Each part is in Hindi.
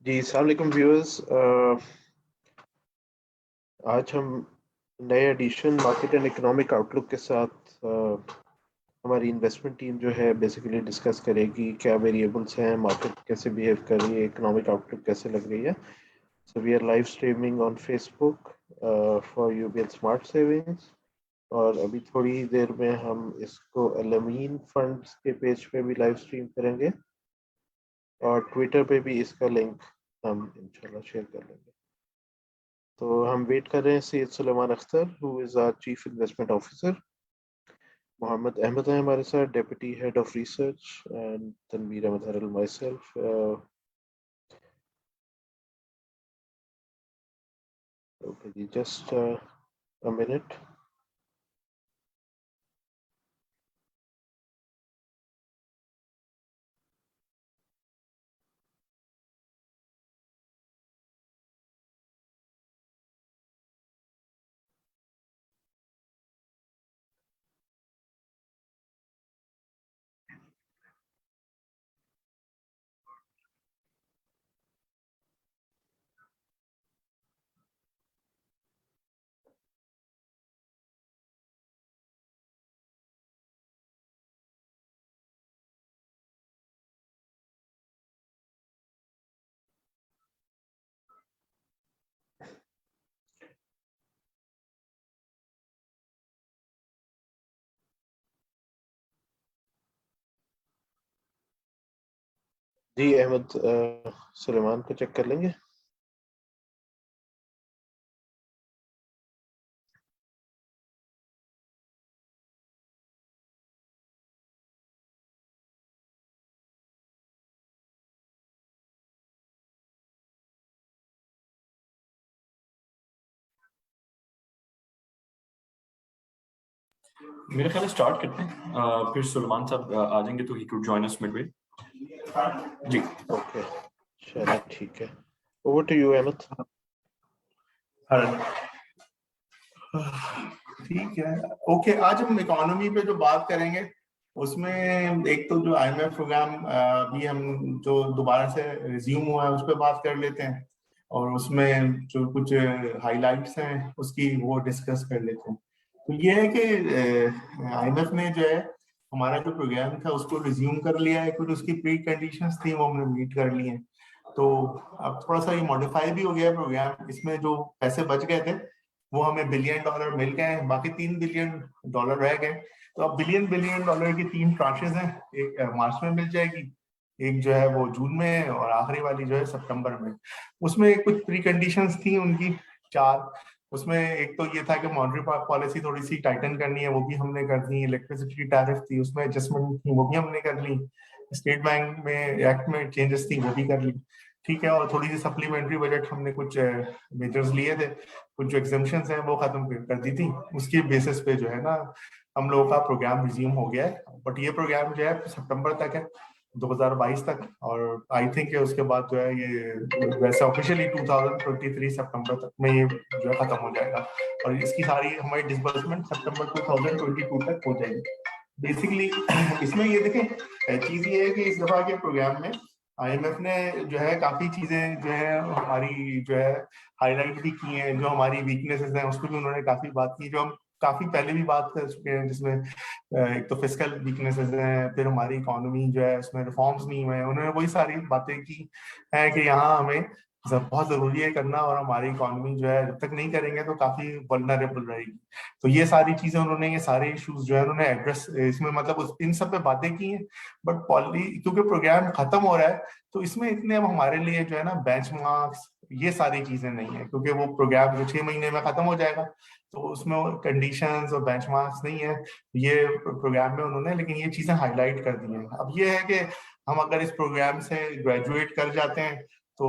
जी, अस्सलाम वालेकुम व्यूअर्स। आज हम नए edition market and economic outlook के साथ हमारी इन्वेस्टमेंट टीम जो है बेसिकली डिस्कस करेगी क्या वेरिएबल्स हैं, मार्केट कैसे बिहेव कर रही है, इकोनॉमिक आउटलुक कैसे लग रही है। So we are live streaming on Facebook for UBL smart savings, और अभी थोड़ी देर में हम इसको अलमीन फंड्स के पेज पे भी लाइव स्ट्रीम करेंगे, और ट्विटर पे भी इसका लिंक हम इंशाल्लाह शेयर कर लेंगे। तो हम वेट कर रहे हैं Syed Suleman Akhtar, who is our chief investment officer. Mohammad Ahmed है हमारे साथ, deputy head of research, and Tanveer Ahmed हरल, माई सेल्फ। ओके जी, जस्ट अ मिनट। जी अहमद, सुलेमान को चेक कर लेंगे। मेरे ख्याल स्टार्ट करते हैं, फिर सुलेमान साहब आ जाएंगे तो ही कुड जॉइन अस मिडवे। जी ओके, चलो ठीक है, ओवर टू यू अहमद। ठीक है। ओके, आज हम इकोनॉमी पे जो बात करेंगे उसमें एक तो जो आईएमएफ प्रोग्राम भी हम जो दोबारा से रिज्यूम हुआ है उस पर बात कर लेते हैं, और उसमें जो कुछ हाइलाइट्स हैं उसकी वो डिस्कस कर लेते हैं। तो ये है कि आईएमएफ ने जो है हमारा जो प्रोग्राम था उसको रिज्यूम कर लिया है। कुछ उसकी प्री कंडीशंस थी वो हमने मीट कर ली हैं। तो अब थोड़ा सा ये मॉडिफाई भी हो गया है प्रोग्राम। इसमें जो पैसे बच गए थे वो हमें बिलियन डॉलर मिल गए हैं, बाकी 3 बिलियन डॉलर रह गए। तो अब बिलियन बिलियन डॉलर की 3 ट्रांचेस हैं। एक मार्च में मिल जाएगी, एक जो है वो जून में, और आखिरी वाली जो है सितंबर में। उसमें कुछ प्री कंडीशंस थी उनकी, 4। उसमें एक तो ये था कि मॉनेटरी पॉलिसी थोड़ी सी टाइटन करनी है, वो भी हमने कर दी। इलेक्ट्रिसिटी टैरिफ थी, उसमें एडजस्टमेंट थी, वो भी हमने कर ली। स्टेट बैंक में एक्ट में चेंजेस थी, वो भी कर ली। ठीक है। और थोड़ी सी सप्लीमेंट्री बजट हमने कुछ मेजर्स लिए थे, कुछ जो एग्जाम्पशंस हैं वो खत्म कर दी थी। उसके बेसिस पे जो है ना हम लोगों का प्रोग्राम रिज्यूम हो गया है। बट ये प्रोग्राम जो है सितंबर तक है, 2022 तक। और आई थिंक उसके बाद जो है ये वैसे ऑफिशियली 2023 सितंबर तक में ये जो है खत्म हो जाएगा, और इसकी सारी हमारी डिसबर्समेंट सितंबर 2022 तक हो जाएगी। बेसिकली इसमें ये देखें, चीज ये है कि इस दफा के प्रोग्राम में आईएमएफ ने जो है काफी चीजें जो है हमारी जो है हाईलाइट भी की हैं। जो हमारी वीकनेसेस हैं उस पर भी उन्होंने काफी बात की, जो हम काफी पहले भी बात कर चुके हैं, जिसमें एक तो फिस्कल वीकनेसेस हैं, फिर हमारी इकोनॉमी जो है उसमें रिफॉर्म्स नहीं हुए हैं। उन्होंने वही सारी बातें की हैं कि यहाँ हमें बहुत जरूरी है करना, और हमारी इकोनॉमी जो है जब तक नहीं करेंगे तो काफी वल्नरेबल रहेगी। तो ये सारी चीजें उन्होंने, ये सारे इश्यूज जो है उन्होंने एड्रेस इसमें मतलब इन सब पे बातें की हैं। बट पॉली क्योंकि प्रोग्राम खत्म हो रहा है तो इसमें इतने अब हमारे लिए जो है ना बेंचमार्क्स ये सारी चीजें नहीं है, क्योंकि वो प्रोग्राम जो 6 महीने में खत्म हो जाएगा तो उसमें कंडीशंस और बेंचमार्क्स नहीं है ये प्रोग्राम में उन्होंने। लेकिन ये चीजें हाईलाइट कर दी हैं। अब ये है कि हम अगर इस प्रोग्राम से ग्रेजुएट कर जाते हैं तो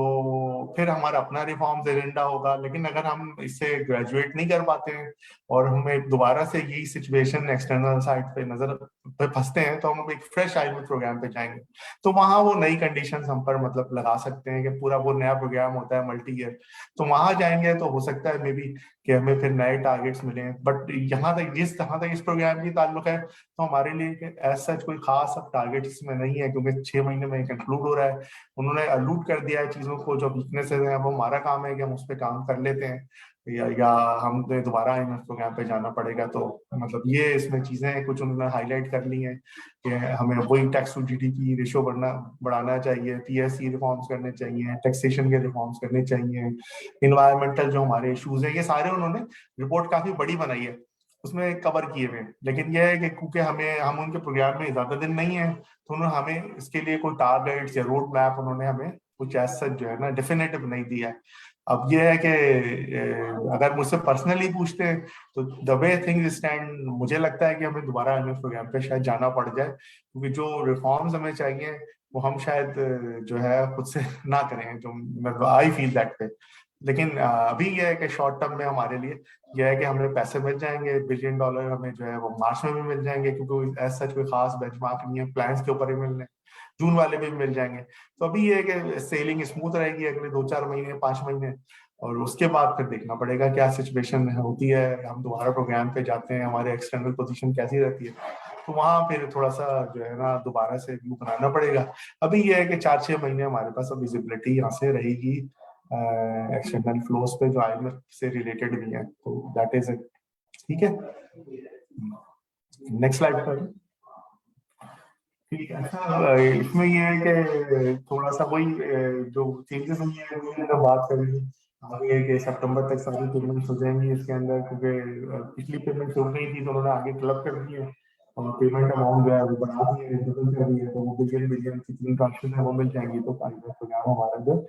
फिर हमारा अपना रिफॉर्म्स एजेंडा होगा। लेकिन अगर हम इससे ग्रेजुएट नहीं कर पाते हैं और हमें दोबारा से यही सिचुएशन एक्सटर्नल साइड पे नजर पे फंसते हैं तो हम एक फ्रेश IMF प्रोग्राम पे जाएंगे, तो वहां वो नई कंडीशंस हम पर मतलब लगा सकते हैं कि पूरा वो नया प्रोग्राम होता है मल्टी ईयर, तो वहां जाएंगे तो हो सकता है मे बी कि हमें फिर नए टारगेट्स मिले। बट यहाँ तक जहाँ तक इस प्रोग्राम की ताल्लुक है, तो हमारे लिए एज सच कोई खास अब टारगेट इसमें नहीं है, क्योंकि 6 महीने में कंक्लूड हो रहा है। उन्होंने अलूड कर दिया है चीजों को, जो वीकनेसेस हैं वो हमारा काम है कि हम उस पर काम कर लेते हैं, या हम दोबारा IMF प्रोग्राम पे जाना पड़ेगा। तो मतलब ये इसमें चीजें हैं कुछ उन्होंने हाईलाइट कर ली हैं कि हमें वही टैक्स टू GDP रेशियो बढ़ाना चाहिए, PSE रिफॉर्म्स करने चाहिए, टैक्सेशन के रिफॉर्म्स करने चाहिए, इन्वायरमेंटल जो हमारे इश्यूज है ये सारे उन्होंने रिपोर्ट काफी बड़ी बनाई है, उसमें कवर किए हुए। लेकिन यह है कि क्योंकि हम उनके प्रोग्राम में ज्यादा दिन नहीं है, तो उन्होंने हमें इसके लिए कोई टारगेट्स या रोड मैप उन्होंने हमें कुछ ऐसा जो है ना डेफिनेटिव नहीं दिया है। अब ये है कि अगर मुझसे पर्सनली पूछते हैं तो द वे थिंग्स स्टैंड, मुझे लगता है कि हमें दोबारा IMF प्रोग्राम पे शायद जाना पड़ जाए, क्योंकि जो रिफॉर्म्स हमें चाहिए वो हम शायद जो है खुद से ना करें, जो मतलब आई फील दैट वे। लेकिन अभी यह है कि शॉर्ट टर्म में हमारे लिए यह है कि हमें पैसे मिल जाएंगे, $1 बिलियन हमें जो है वो मार्च में भी मिल जाएंगे, क्योंकि एज सच कोई खास बेंचमार्क नहीं है, प्लान्स के ऊपर ही मिलने, जून वाले भी मिल जाएंगे। तो अभी ये है कि सेलिंग स्मूथ रहेगी अगले 2-4 महीने 5 महीने, और उसके बाद फिर देखना पड़ेगा क्या सिचुएशन होती है, हम दोबारा प्रोग्राम पे जाते हैं, हमारे एक्सटर्नल पोजीशन कैसी रहती है, तो वहां फिर थोड़ा सा जो है ना दोबारा से व्यू बनाना पड़ेगा। अभी ये है कि 4-6 महीने हमारे पास अब विजिबिलिटी यहाँ से रहेगी एक्सटर्नल फ्लोज पे जो IMF से रिलेटेड भी है, तो दैट इज इट। ठीक है, नेक्स्ट स्लाइड पर। ठीक है, अच्छा इसमें ये है कि थोड़ा सा वही जो चेंजेस हुई है वो अगर बात करें आगे कि सितंबर तक सारी पेमेंट्स हो जाएंगी इसके अंदर, क्योंकि पिछली पेमेंट हो गई थी तो उन्होंने आगे क्लब कर दी है, और पेमेंट अमाउंट जो है वो बढ़ा दी है, डबल कर दी है, तो वो बिलियन बिलियन कितनी ट्रांजेक्शन है वो मिल जाएंगी, तो प्रोग्राम हमारा जो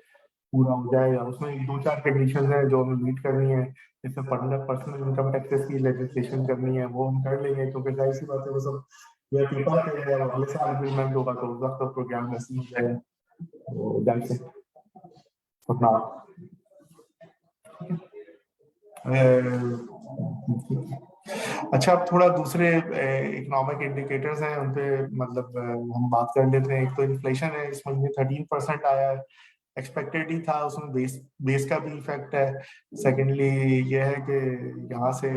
पूरा हो जाएगा। उसमें 2-4 कंडीशन है जो हमें मीट करनी है, जैसे पर्सनल इनकम टैक्सेस की लेजिस्लेशन करनी है वो हम कर लेंगे, क्योंकि जाहिर सी बात है वो सब ये पेपर पे है, अगले साल अग्रीमेंट होगा तो उस वक्त तो प्रोग्राम ऐसे हो जाएगा। तो दैट्स इट फॉर नाउ। अच्छा, अब थोड़ा दूसरे इकोनॉमिक इंडिकेटर्स हैं उन पे मतलब हम बात कर लेते हैं। एक तो इन्फ्लेशन है, इस महीने 13% आया है, एक्सपेक्टेड ही था, उसमें बेस का भी इफेक्ट है। सेकेंडली ये है कि यहाँ से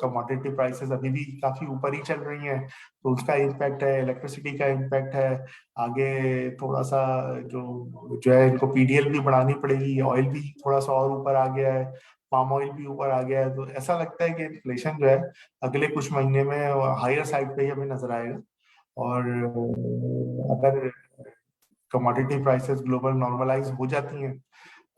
कमोडिटी प्राइसेस अभी भी काफी ऊपर ही चल रही हैं, तो उसका इम्पैक्ट है, इलेक्ट्रिसिटी का इम्पैक्ट है। आगे थोड़ा सा जो है इनको PDL भी बढ़ानी पड़ेगी, ऑयल भी थोड़ा सा और ऊपर आ गया है, पाम ऑयल भी ऊपर आ गया है, तो ऐसा लगता है कि इन्फ्लेशन जो है अगले कुछ महीने में हायर साइड पे ही हमें नजर आएगा। और अगर कमोडिटी प्राइसेस ग्लोबल नॉर्मलाइज हो जाती हैं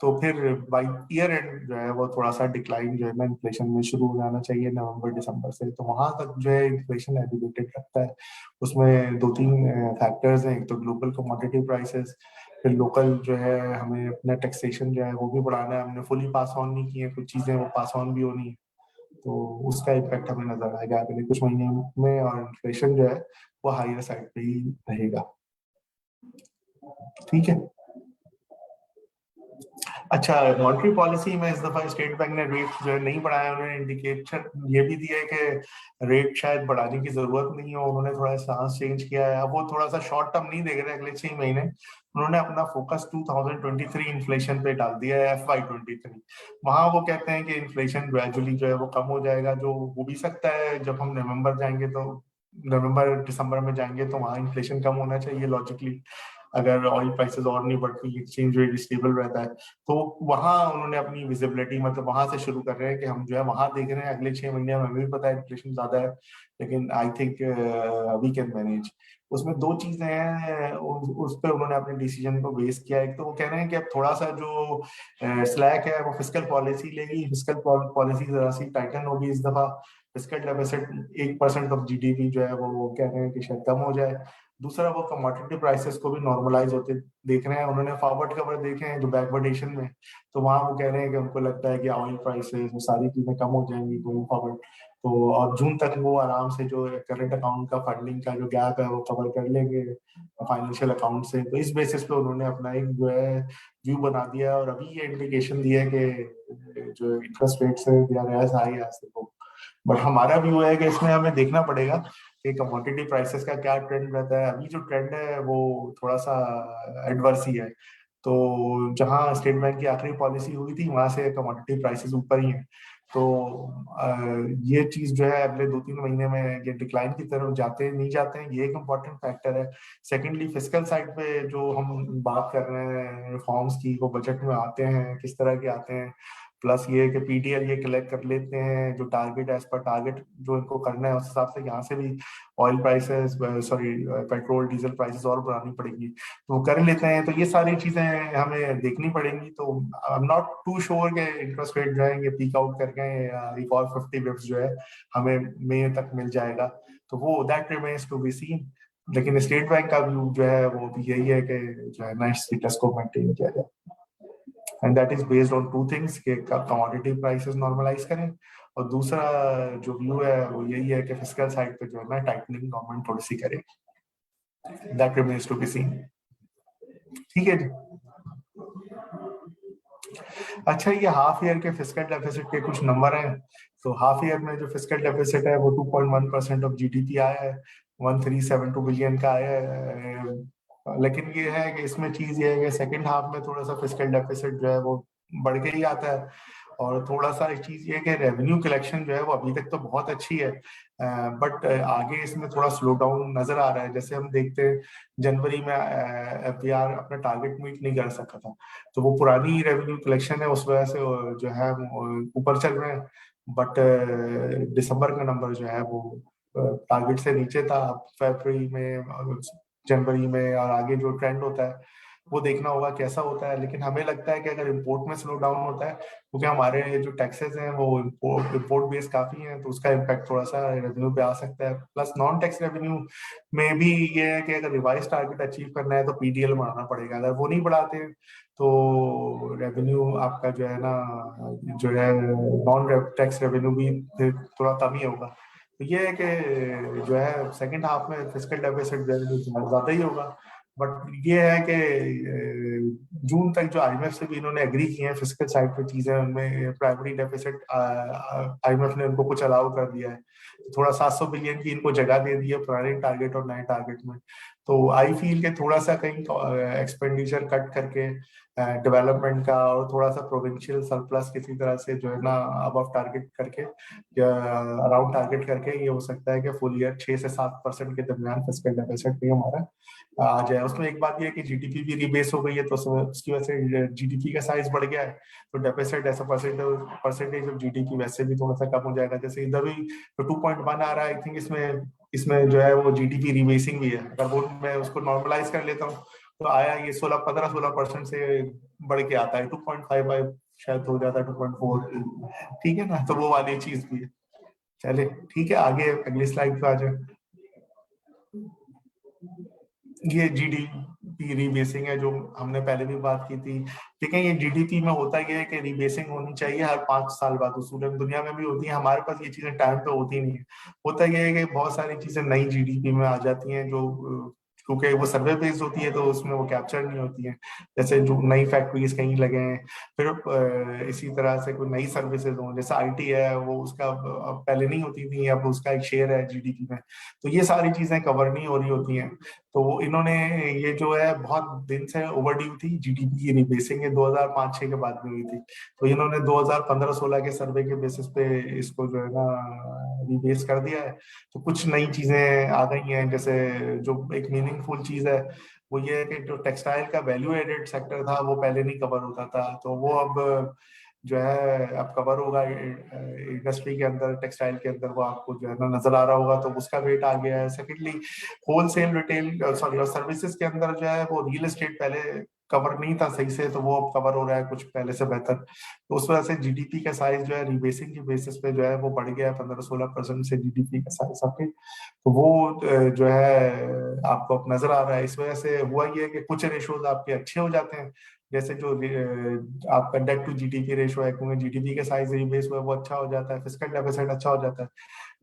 तो फिर बाई ईयर एंड जो है वो थोड़ा सा डिक्लाइन जो है ना इन्फ्लेशन में शुरू हो जाना चाहिए नवंबर दिसंबर से, तो वहां तक जो है इन्फ्लेशन एलिवेटेड रखता है। उसमें 2-3 फैक्टर्स हैं, एक तो ग्लोबल कमोडिटी प्राइसेस, फिर लोकल जो है हमें अपना टैक्सेशन जो है वो भी बढ़ाना है, हमने फुली पास ऑन नहीं किए, कुछ चीजें वो पास ऑन भी होनी है, तो उसका इम्पैक्ट हमें नजर आएगा अगले कुछ महीने में, और इन्फ्लेशन जो है वो हायर साइड पे ही रहेगा। ठीक है, अच्छा मॉनेटरी पॉलिसी में इस दफा स्टेट बैंक ने रेट जो है नहीं बढ़ाया, उन्होंने इंडिकेशन ये भी दिया है कि रेट शायद बढ़ाने की जरूरत नहीं है, उन्होंने थोड़ा स्टांस चेंज किया है। अब वो थोड़ा सा शॉर्ट टर्म नहीं देख रहे अगले 6 महीने, उन्होंने अपना फोकस 2023 इन्फ्लेशन पे डाल दिया है, FY23। वहां वो कहते हैं कि इन्फ्लेशन ग्रेजुअली जो है वो कम हो जाएगा, जो हो भी सकता है, जब हम नवंबर जाएंगे तो नवंबर दिसंबर में जाएंगे तो वहां इन्फ्लेशन कम होना चाहिए लॉजिकली, अगर ऑयल प्राइसेस और नहीं बढ़ती, एक्सचेंज रेट स्टेबल रहता है, तो वहां उन्होंने अपनी विजिबिलिटी मतलब वहां से शुरू कर रहे हैं कि हम जो है वहां देख रहे हैं अगले 6 महीने में, हमें भी पता है इन्फ्लेशन ज्यादा है, लेकिन I think we can manage. उसमें 2 चीजें हैं, उस पर उन्होंने अपने डिसीजन को बेस किया। एक तो वो कह रहे हैं कि अब थोड़ा सा जो स्लैक है वो फिस्कल पॉलिसी लेगी, फिस्कल पॉलिसी जरा सी टाइटन होगी इस दफा, फिस्कल डेफिसिट 1% ऑफ GDP जो है वो कह रहे हैं कि शायद कम हो जाए। दूसरा वो कमोडिटी प्राइसेस को भी नॉर्मलाइज होते देख रहे हैं, उन्होंने फॉरवर्ड कवर देखे हैं जो बैकवर्डेशन में, तो वहां वो कह रहे हैं कि उनको लगता है कि ऑयल प्राइसेस वो सारी चीजें कम हो जाएंगी गोइंग फॉरवर्ड, तो और जून तक वो आराम से जो करंट अकाउंट का फंडिंग का जो गैप है वो कवर कर लेंगे फाइनेंशियल अकाउंट से। तो इस बेसिस पे उन्होंने अपना एक जो है व्यू बना दिया, और अभी ये इंडिकेशन दिया है कि जो इंटरेस्ट रेट्स है they are as high as, but हमारा व्यू है कि इसमें हमें देखना पड़ेगा कि कमोडिटी प्राइसेस का क्या ट्रेंड रहता है। अभी जो ट्रेंड है वो थोड़ा सा एडवर्स ही है। तो जहां स्टेट बैंक की आखिरी पॉलिसी हुई थी वहां से कमोडिटी प्राइसेस ऊपर ही हैं। तो ये चीज जो है अगले 2-3 महीने में ये डिक्लाइन की तरफ जाते नहीं जाते हैं, ये एक इम्पॉर्टेंट फैक्टर है। सेकेंडली फिस्कल साइड पे जो हम बात कर रहे हैं रिफॉर्म्स की, वो बजट में आते हैं, किस तरह के आते हैं। प्लस ये कि पीडीएल ये कलेक्ट कर लेते हैं, जो टारगेट एज पर टारगेट जो इनको करना है उस हिसाब से यहाँ से भी oil prices sorry petrol diesel prices और बढ़ानी पड़ेगी, तो कर लेते हैं। तो ये सारी चीजें हमें देखनी पड़ेंगी। तो I am not too sure के इंटरेस्ट रेट जो है ये पीक आउट कर गए या एक और 50 बिप्स जो है हमें मई तक मिल जाएगा, तो वो that remains to be seen. लेकिन स्टेट बैंक का व्यू जो है वो भी यही है कि जो है ना स्टेटस को मेंटेन किया जाए, and that is based on two things कि कमोडिटी प्राइसेस नॉर्मलाइज करें, और दूसरा जो व्यू है वो यही है कि फिस्कल साइड पे जो है ना टाइटनिंग गवर्नमेंट पॉलिसी करे। That remains to be seen. ठीक है जी। अच्छा, ये हाफ ईयर के फिस्कल डेफिसिट के कुछ नंबर हैं। तो हाफ ईयर में जो फिस्कल डेफिसिट है वो 2.1% ऑफ जीडीपी आया है, 1372 बिलियन का आया है। लेकिन ये है कि इसमें चीज ये है कि सेकंड हाफ में थोड़ा सा फिस्कल डेफिसिट जो है वो बढ़ के ही आता है। और थोड़ा सा एक चीज ये कि रेवेन्यू कलेक्शन जो है वो अभी तक तो बहुत अच्छी है, बट आगे इसमें थोड़ा स्लो डाउन नजर आ रहा है। जैसे हम देखते हैं जनवरी में एफबीआर अपना टारगेट मीट नहीं कर सका था, तो वो पुरानी रेवेन्यू कलेक्शन है उस वजह से जो है ऊपर चल रहे हैं। बट दिसंबर का नंबर जो है वो टारगेट से नीचे था। फरवरी में जनवरी में और आगे जो ट्रेंड होता है वो देखना होगा कैसा होता है। लेकिन हमें लगता है कि अगर इंपोर्ट में स्लो डाउन होता है, क्योंकि हमारे जो टैक्सेस हैं वो इंपोर्ट बेस काफी हैं, तो उसका इम्पैक्ट थोड़ा सा रेवेन्यू पे आ सकता है। प्लस नॉन टैक्स रेवेन्यू में भी ये है कि अगर रिवाइज टारगेट अचीव करना है तो पीडीएल बढ़ाना पड़ेगा। अगर वो नहीं बढ़ाते तो रेवेन्यू आपका जो है ना जो है नॉन टैक्स रेवेन्यू भी थोड़ा कम ही होगा। तो ये है कि जो है सेकंड हाफ में फिस्कल डेफिसिट ज्यादा ही होगा। बट ये है कि जून तक जो आईएमएफ से भी इन्होंने एग्री किए हैं फिस्कल साइड पे चीजें, उनमें प्राइमरी डेफिसिट आईएमएफ ने उनको कुछ अलाउ कर दिया है। थोड़ा 700 बिलियन की इनको जगह दे दी है पुराने टारगेट और नए टारगेट में। तो आई फील के थोड़ा सा कहीं एक्सपेंडिचर कट करके डेवलपमेंट का और थोड़ा सा प्रोविंशियल सरप्लस किसी तरह से जो है ना अबव टारगेट करके या अराउंड टारगेट करके ये हो सकता है कि फुल ईयर 6 से 7% के दरमियान फिस्कल डेफिसिट भी हमारा आ जाए। उसमें एक बात ये है कि जीडीपी भी रीबेस हो गई है, तो उसकी वजह से जीडीपी का साइज बढ़ गया है, तो deficit as a percentage of GDP वैसे भी थोड़ा सा कम हो जाएगा। जैसे इधर भी तो 2.1 आ रहा है, आई थिंक इसमें जो है वो जीडीपी रीबेसिंग भी है। अगर वो मैं उसको नॉर्मलाइज कर लेता हूँ तो आया ये 15-16% से बढ़ के आता है 2.55 शायद हो जाता है 2.4। ठीक है ना, तो वो वाली चीज भी है। चले ठीक है, आगे अगली स्लाइड पे आ जाए। ये जीडीपी रीबेसिंग है जो हमने पहले भी बात की थी। ठीक है, ये जीडीपी में होता है कि रीबेसिंग होनी चाहिए हर 5 साल बाद। उसूलन दुनिया में भी होती है, हमारे पास ये चीजें टाइम पे होती नहीं है। होता ये है कि बहुत सारी चीजें नई जीडीपी में आ जाती हैं जो क्योंकि वो सर्वे बेस्ड होती है तो उसमें वो कैप्चर नहीं होती है। जैसे जो नई फैक्ट्रीज कहीं लगे हैं, फिर इसी तरह से कोई नई सर्विसेज हो, जैसे आईटी है वो उसका पहले नहीं होती थी, अब उसका एक शेयर है जीडीपी में। तो ये सारी चीजें कवर नहीं हो रही होती हैं। तो इन्होंने ये जो है बहुत दिन से ओवरड्यू थी जीडीपी की रीबेसिंग, ये 2005-6 के बाद में हुई थी। तो इन्होंने 2015-16 के सर्वे के बेसिस पे इसको जो है ना रीबेस कर दिया है। तो कुछ नई चीजें आ गई हैं, जैसे जो एक मीनिंगफुल चीज है वो ये है कि जो टेक्सटाइल का वैल्यू एडेड सेक्टर था वो पहले नहीं कवर होता था, तो वो अब जो है अब कवर होगा इंडस्ट्री के अंदर, टेक्सटाइल के अंदर वो आपको जो है ना नजर आ रहा होगा, तो उसका वेट आ गया है। सेकेंडली होलसेल रिटेल सॉरी और सर्विसेज के अंदर जो है वो रियल एस्टेट पहले कवर नहीं था सही से, तो वो अब कवर हो रहा है कुछ पहले से बेहतर। तो उस वजह से जीडीपी का साइज जो है रीबेसिंग की बेसिस पे जो है वो बढ़ गया है 15-16% से जीडीपी का साइज आपके। तो वो जो है आपको अब नजर आ रहा है। इस वजह से हुआ ये है कि कुछ रेशोज आपके अच्छे हो जाते हैं, जैसे जो आपका डेट टू जीडीपी रेशो है, क्योंकि जीडीपी का साइज रीबेस हुआ है वो अच्छा हो जाता है, फिस्कल डेफिसिट अच्छा हो जाता है।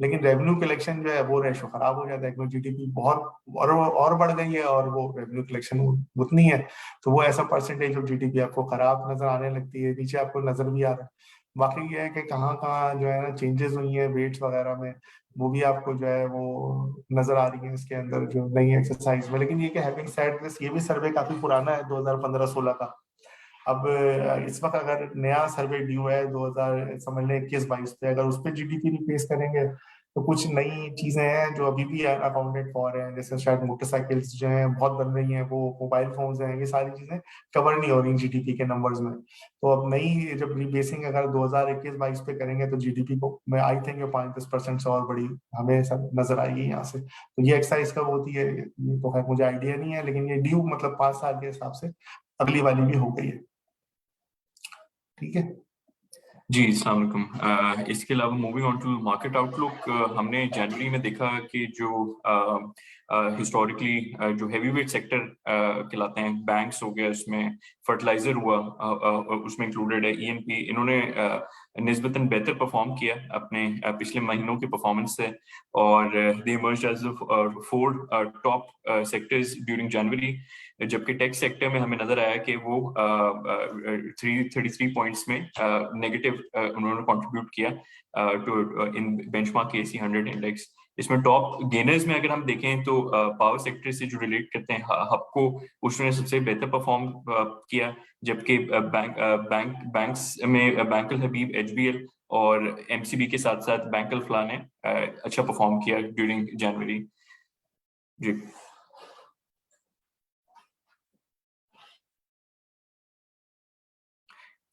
लेकिन रेवेन्यू कलेक्शन जो है वो रेशो खराब हो जाता है, क्योंकि जीडीपी बहुत और बढ़ गई है और वो रेवेन्यू कलेक्शन उतनी है, तो वो ऐसा परसेंटेज ऑफ जीडीपी आपको खराब नजर आने लगती है, नीचे आपको नजर भी आ रहा है। बाकी ये है कि कहाँ कहाँ जो है ना चेंजेस हुई हैं वेट्स वगैरह में, वो भी आपको जो है वो नजर आ रही है इसके अंदर जो नई एक्सरसाइज में। लेकिन ये कि हैविंग सेड दिस, ये भी सर्वे काफी पुराना है 2015-16 का। अब इस वक्त अगर नया सर्वे ड्यू है 2000 समझ लें 21-22 पे, अगर उस पर जीडीपी रिप्लेस करेंगे तो कुछ नई चीजें हैं जो अभी भी अकाउंटेड फॉर हैं, जैसे शायद मोटरसाइकिल्स जो हैं बहुत बन रही हैं, वो मोबाइल फोन्स हैं, ये सारी चीजें कवर नहीं हो रही जीडीपी के नंबर्स में। तो अब नई जब रिबेसिंग अगर 2021-22 पे करेंगे तो जीडीपी को मैं आई थिंक 5-10% से और बड़ी हमें सब नजर आएगी यहाँ से। तो ये एक्सरसाइज कब होती है ये तो खैर मुझे आइडिया नहीं है, लेकिन ये ड्यू मतलब 5 साल के हिसाब से अगली वाली भी हो गई है। ठीक है। जी, अस्सलाम वालेकुम। इसके अलावा moving on to market outlook, हमने जनवरी में देखा कि जो हिस्टोरिकली जो हैवीवेट सेक्टर कहलाते हैं, बैंक्स हो गया, उसमें फर्टिलाइजर हुआ, उसमें इंक्लूडेड है ईएनपी, इन्होंने निस्बतन बेहतर परफॉर्म किया अपने पिछले महीनों के परफॉर्मेंस से, और they emerged as four top sectors during January. जबकि टेक सेक्टर में हमें नजर आया कि वो 333 पॉइंट्स में नेगेटिव उन्होंने कंट्रीब्यूट किया टू इन बेंचमार्क एसी 100 इंडेक्स। इसमें टॉप गेनर्स में अगर हम देखें तो पावर सेक्टर से जो रिलेट करते हैं हबको, उसने सबसे बेहतर परफॉर्म किया, जबकि बैंक्स में बैंकल हबीब, एचबीएल और एमसीबी के साथ साथ बैंकल फला ने अच्छा परफॉर्म किया ड्यूरिंग जनवरी। जी।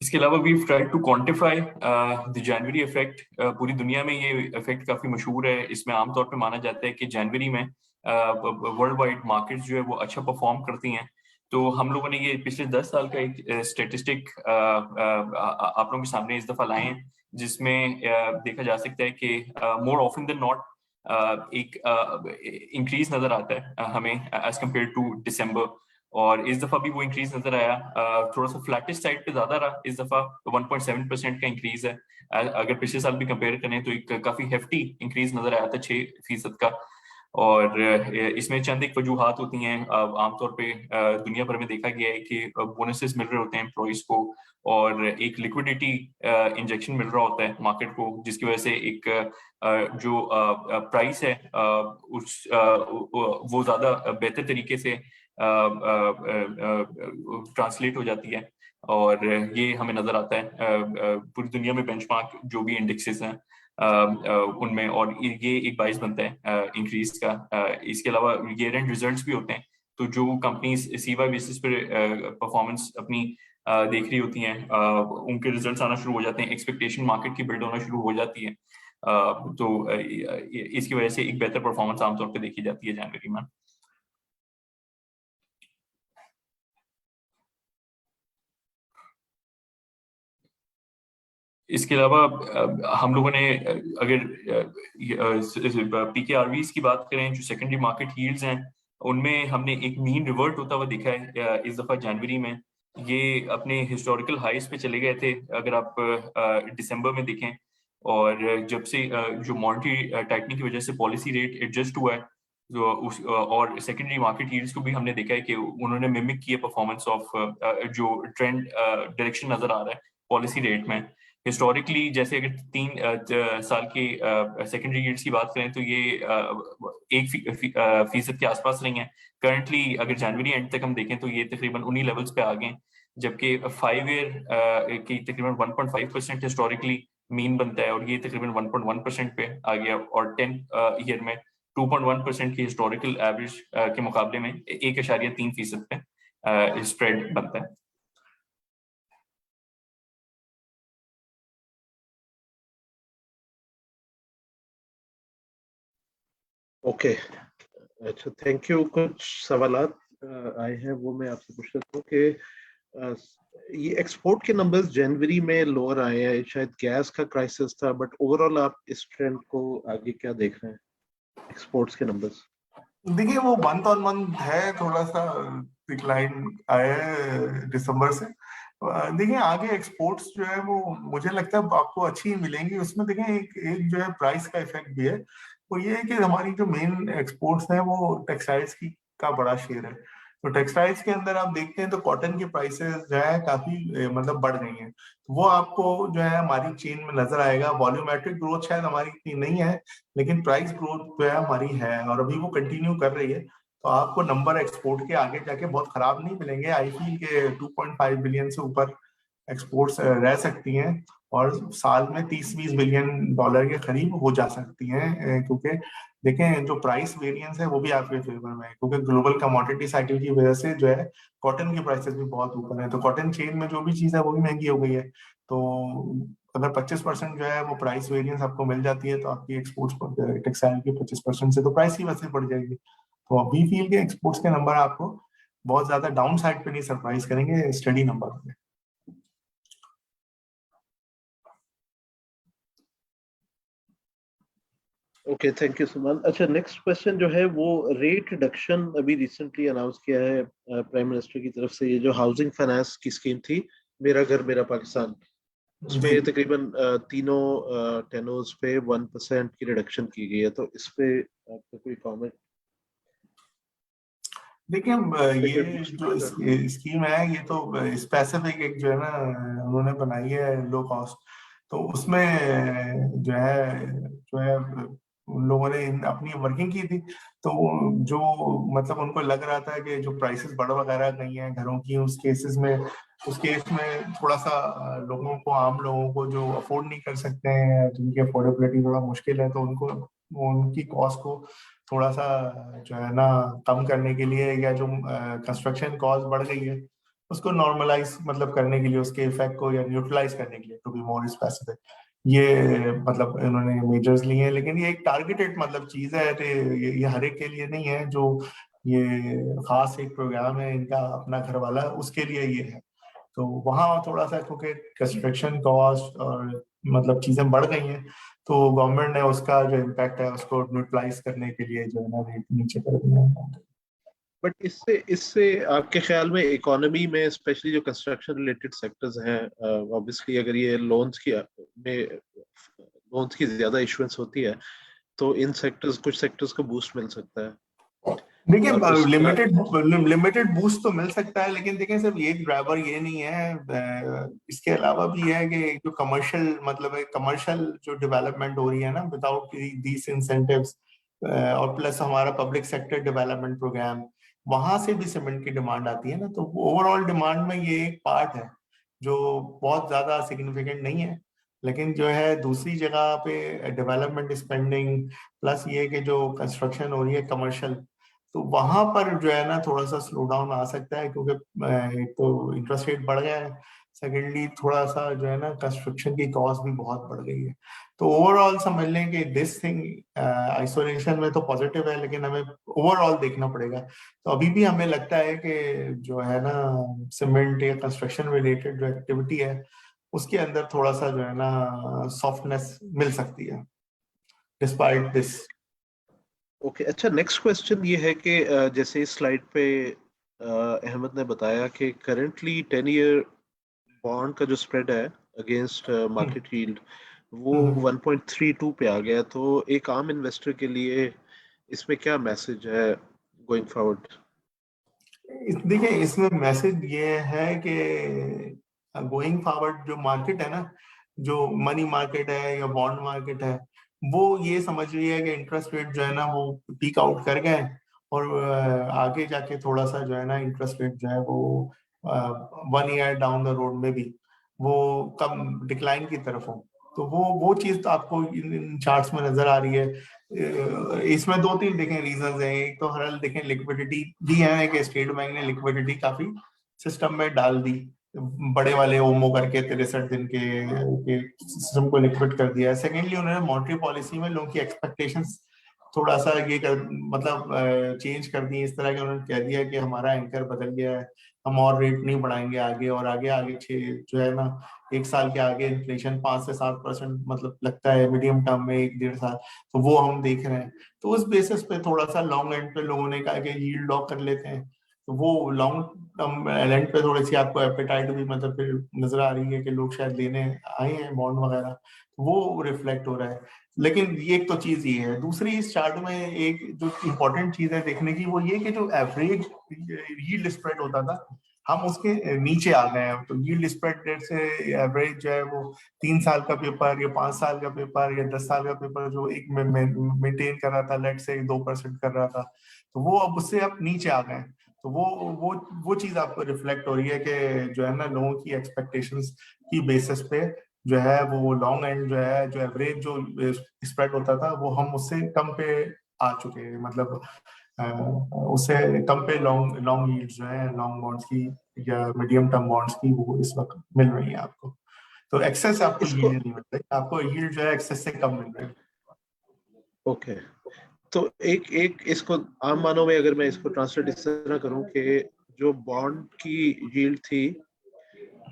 इसके अलावा we try to quantify the January effect. पूरी दुनिया में ये इफेक्ट काफी मशहूर है। इसमें आमतौर पे माना जाता है कि जनवरी में वर्ल्ड वाइड मार्केट्स जो है वो अच्छा परफॉर्म करती हैं। तो हम लोगों ने ये पिछले 10 साल का एक स्टेटिस्टिक आप लोगों के सामने इस दफा लाए हैं, जिसमें देखा जा सकता है कि मोर ऑफन देन नॉट एक इंक्रीज नजर आता है हमें एज कम्पेयर टू दिसंबर। और इस दफा भी वो इंक्रीज नजर आया, थोड़ा सा फ्लैटिश साइड पे ज्यादा रहा इस दफा, 1.7% का इंक्रीज है। अगर पिछले साल भी कंपेयर करें तो एक काफी हेफ्टी इंक्रीज नजर आया था, 6% का। और इसमें चंद एक वजूहात होती हैं। आमतौर पे दुनिया भर में देखा गया है कि बोनसेस मिल रहे होते हैं एम्प्लॉइज को, और एक लिक्विडिटी इंजेक्शन मिल रहा होता है मार्केट को, जिसकी वजह से एक जो प्राइस है उस वो ज्यादा बेहतर तरीके से ट्रांसलेट हो जाती है। और ये हमें नजर आता है पूरी दुनिया में बेंचमार्क जो भी इंडेक्सेस हैं उनमें, और ये एक बाइस बनता है इंक्रीज का। इसके अलावा ईयर एंड रिजल्ट्स भी होते हैं, तो जो कंपनीज सीवाई बेसिस पर परफॉर्मेंस अपनी देख रही होती हैं, उनके रिजल्ट्स आना शुरू हो जाते हैं, एक्सपेक्टेशन मार्केट की बिल्ड होना शुरू हो जाती है। तो इसकी वजह से एक बेहतर परफॉर्मेंस आमतौर पर देखी जाती है जनवरी में। इसके अलावा हम लोगों ने अगर पीकेआरवीज की बात करें, जो सेकेंडरी मार्केट यील्ड्स हैं, उनमें हमने एक मीन रिवर्ट होता हुआ दिखा है इस दफा जनवरी में। ये अपने हिस्टोरिकल हाइस पे चले गए थे अगर आप दिसंबर में देखें, और जब से जो मॉनेटरी टाइटनिंग की वजह से पॉलिसी रेट एडजस्ट हुआ है, जो उस और सेकेंडरी मार्केट यील्ड्स को भी हमने देखा है कि उन्होंने मिमिक किया परफॉर्मेंस ऑफ जो ट्रेंड डायरेक्शन नजर आ रहा है पॉलिसी रेट में। हिस्टोरिकली जैसे अगर 3 साल की सेकेंडरी यील्ड्स की बात करें तो ये 1% के आसपास रही हैं। करंटली अगर जनवरी एंड तक हम देखें तो ये तकरीबन उन्हीं लेवल्स पे आ गए, जबकि 5 ईयर की तकरीबन 1.5% हिस्टोरिकली मीन बनता है, और ये तकरीबन 1.1% पे आ गया, और 10 ईयर में 2.1% की हिस्टोरिकल एवरेज के मुकाबले में 1.3% पे स्प्रेड बनता है। ओके, अच्छा, थैंक यू। कुछ सवालात आए हैं, वो मैं आपसे पूछ सकता हूँ कि ये एक्सपोर्ट के नंबर्स जनवरी में लोअर आए हैं, शायद गैस का क्राइसिस था, बट ओवरऑल आप इस ट्रेंड को आगे क्या देख रहे हैं एक्सपोर्ट्स के नंबर्स? देखिए वो मंथ ऑन मंथ है, थोड़ा सा डिक्लाइन आया है दिसंबर से। देखिए आगे एक्सपोर्ट्स जो है वो मुझे लगता है आपको अच्छी ही मिलेंगी। उसमें देखिए एक एक जो है प्राइस का इफेक्ट भी है। वो ये है कि हमारी जो मेन एक्सपोर्ट्स है वो टेक्सटाइल्स की का बड़ा शेयर है। तो टेक्सटाइल्स के अंदर आप देखते हैं तो कॉटन की प्राइसेस जो है काफी मतलब बढ़ गई हैं, तो वो आपको जो है हमारी चेन में नजर आएगा। वॉल्यूमेट्रिक ग्रोथ शायद हमारी इतनी नहीं है, लेकिन प्राइस ग्रोथ जो है हमारी है, और अभी वो कंटिन्यू कर रही है। तो आपको नंबर एक्सपोर्ट के आगे जाके बहुत खराब नहीं मिलेंगे। आई फील के 2.5 बिलियन से ऊपर एक्सपोर्ट्स रह सकती हैं, और साल में 30-20 बिलियन डॉलर के करीब हो जा सकती हैं, क्योंकि देखें जो प्राइस वेरिएंस है वो भी आपके फेवर में है, क्योंकि ग्लोबल कमोडिटी साइकिल की वजह से जो है कॉटन की प्राइसेस भी बहुत ऊपर है। तो कॉटन चेन में जो भी चीज है वो भी महंगी हो गई है। तो अगर 25% जो है वो प्राइस वेरिएंस आपको मिल जाती है, तो आपकी एक्सपोर्ट्स टेक्सटाइल की 25% से तो प्राइस ही वैसे बढ़ जाएगी। तो अभी फील के एक्सपोर्ट्स के नंबर आपको बहुत ज्यादा डाउन साइड पे नहीं सरप्राइज करेंगे, स्टडी नंबर होंगे। ओके, थैंक यू सुमन। अच्छा, नेक्स्ट क्वेश्चन जो है वो रेट रिडक्शन अभी रिसेंटली अनाउंस किया है प्राइम मिनिस्टर की तरफ से। ये जो हाउसिंग फाइनेंस की स्कीम थी, मेरा घर मेरा पाकिस्तान, उसमें जी तकरीबन तीनों टेनोर्स पे 1% की रिडक्शन की गई है। तो इस पे आपका कोई कमेंट? देखिए, इससे क्या ये बूस्ट जो मिलेगा? स्कीम है ये तो स्पेसिफिक एक जो है ना उन्होंने बनाई है लो कॉस्ट। तो उसमें जो है उन लोगों ने अपनी वर्किंग की थी। तो जो मतलब उनको लग रहा था कि जो प्राइसेस बढ़ वगैरह गई हैं घरों की, उस केस में थोड़ा सा लोगों को, आम लोगों को जो अफोर्ड नहीं कर सकते हैं, जिनकी अफोर्डेबिलिटी थोड़ा मुश्किल है, तो उनको उनकी कॉस्ट को थोड़ा सा जो है ना कम करने के लिए, या जो कंस्ट्रक्शन कॉस्ट बढ़ गई है उसको नॉर्मलाइज मतलब करने के लिए, उसके इफेक्ट को या न्यूट्रलाइज करने के लिए, टू बी मोर स्पेसिफिक, ये मतलब इन्होंने मेजर्स लिए हैं। लेकिन ये एक टारगेटेड मतलब चीज है, तो ये हर एक के लिए नहीं है। जो ये खास एक प्रोग्राम है इनका अपना घर वाला, उसके लिए ये है। तो वहाँ थोड़ा सा क्योंकि कंस्ट्रक्शन कॉस्ट और मतलब चीजें बढ़ गई हैं, तो गवर्नमेंट ने उसका जो इम्पैक्ट है उसको न्यूट्रलाइज करने के लिए जो है ना रेट नीचे कर दिया है। बट इससे इससे आपके ख्याल में इकोनॉमी में, स्पेशली जो कंस्ट्रक्शन रिलेटेड सेक्टर्स हैं, ऑब्वियसली अगर ये लोन्स की ज्यादा इशुएंस होती है, तो इन सेक्टर्स, कुछ सेक्टर्स को बूस्ट मिल सकता है। देखिए, और उसका लिमिटेड बूस्ट तो मिल सकता है, लेकिन देखिए सिर्फ ये ड्राइवर ये नहीं है, इसके अलावा भी है कि जो कमर्शियल मतलब है, कमर्शियल जो डेवलपमेंट हो रही है ना विदाउट दीस इंसेंटिव्स, और प्लस हमारा पब्लिक सेक्टर डेवलपमेंट प्रोग्राम, वहां से भी सीमेंट की डिमांड आती है ना। तो ओवरऑल डिमांड में ये एक पार्ट है जो बहुत ज्यादा सिग्निफिकेंट नहीं है, लेकिन जो है दूसरी जगह पे डेवलपमेंट स्पेंडिंग प्लस ये कि जो कंस्ट्रक्शन हो रही है कमर्शियल, तो वहां पर जो है ना थोड़ा सा स्लो डाउन आ सकता है, क्योंकि एक तो इंटरेस्ट रेट बढ़ गया है, सेकेंडली थोड़ा सा जो है ना कंस्ट्रक्शन की कॉस्ट भी बहुत बढ़ गई है। तो ओवरऑल समझ लें कि दिस थिंग आइसोलेशन में तो पॉजिटिव है, लेकिन हमें ओवरऑल देखना पड़ेगा। तो अभी भी हमें लगता है कि जो है ना सीमेंट या कंस्ट्रक्शन रिलेटेड जो एक्टिविटी है उसके अंदर थोड़ा सा जो है ना सॉफ्टनेस मिल सकती है डिस्पाइट दिस। ओके। अच्छा, नेक्स्ट क्वेश्चन ये है कि जैसे इस स्लाइड पे अहमद ने बताया कि करंटली 10 ईयर बॉन्ड का जो स्प्रेड है अगेंस्ट मार्केट यील्ड, वो 1.32 पे आ गया। तो एक आम इन्वेस्टर के लिए इसमें क्या मैसेज है गोइंग फॉरवर्ड? देखिए, इसमें मैसेज ये है कि गोइंग फॉरवर्ड जो मार्केट है ना, जो मनी मार्केट है या बॉन्ड मार्केट है, वो ये समझ रही है कि इंटरेस्ट रेट जो है ना वो पीक आउट कर गए, और आगे जाके थोड़ा सा जो है ना इंटरेस्ट रेट जो है वो 1 ईयर डाउन द रोड में भी वो कम डिक्लाइन की तरफ हो। तो वो चीज तो आपको इन चार्ट्स में नजर आ रही है। इसमें दो तीन देखें रीजंस हैं। एक तो हर देखें लिक्विडिटी भी है कि स्टेट बैंक ने लिक्विडिटी काफी सिस्टम में डाल दी, बड़े वाले ओमो करके 63 दिन के सिस्टम को लिक्विड कर दिया है। सेकेंडली उन्होंने मॉनेटरी पॉलिसी में लोगों की एक्सपेक्टेशंस थोड़ा सा ये कर मतलब चेंज कर दी, इस तरह के उन्होंने कह दिया कि हमारा एंकर बदल गया है, हम और रेट नहीं बढ़ाएंगे आगे, और आगे आगे जो है ना 1 साल के आगे इन्फ्लेशन 5 से 7% मतलब लगता है मीडियम टर्म में 1-1.5 साल, तो वो हम देख रहे हैं। तो उस बेसिस पे थोड़ा सा लॉन्ग एंड पे लोगों ने कहा कि यील्ड लॉक कर लेते हैं, तो वो लॉन्ग टर्म एलेंट पे थोड़ी सी आपको एपेटाइट भी मतलब फिर नजर आ रही है कि लोग शायद लेने आए हैं बॉन्ड वगैरह, तो वो रिफ्लेक्ट हो रहा है। लेकिन ये एक तो चीज ये है। दूसरी इस चार्ट में एक जो इम्पोर्टेंट चीज है देखने की, वो ये कि जो एवरेज यील्ड स्प्रेड होता था, हम उसके नीचे आ गए हैं। तो यील्ड स्प्रेड रेट से एवरेज जो है वो 3 साल का पेपर या 5 साल का पेपर या 10 साल का पेपर जो एक मेंटेन कर रहा था, लेट से 2% कर रहा था, तो वो अब उससे अब नीचे आ गए। तो वो चीज आपको रिफ्लेक्ट हो रही है कि जो है ना, लोगों की एक्सपेक्टेशंस की बेसिस पे जो है वो लॉन्ग एंड जो है, जो एवरेज जो स्प्रेड होता था, वो हम उससे कम पे आ चुके हैं। मतलब उससे कम पे लॉन्ग लॉन्ग यील्ड जो है, लॉन्ग बॉन्ड्स की या मीडियम टर्म बॉन्ड्स की, वो इस वक्त मिल रही है आपको। तो एक्सेस आपको इसको यील्ड नहीं मिल रही, आपको यील्ड जो है एक्सेस से कम मिल रही है। ओके, तो एक एक इसको आम मानों में अगर मैं इसको ट्रांसलेट इस तरह करूं कि जो बॉन्ड की यील्ड थी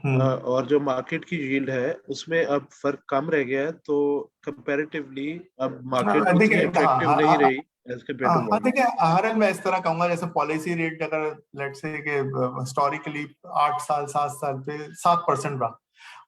और जो मार्केट की यील्ड है उसमें अब फर्क कम रह गया है, तो कंपैरेटिवली अब मार्केट उतनी देखिए, हाँ अट्रैक्टिव हाँ नहीं हाँ रही एज कम्पेयर टू हाँ, बॉन्ड। देखिए हर मैं इस तरह कहूंगा, जैसे पॉलिसी रेट अगर लेट से कि हिस्टोरिकली 8 साल 7 साल पे 7% रहा,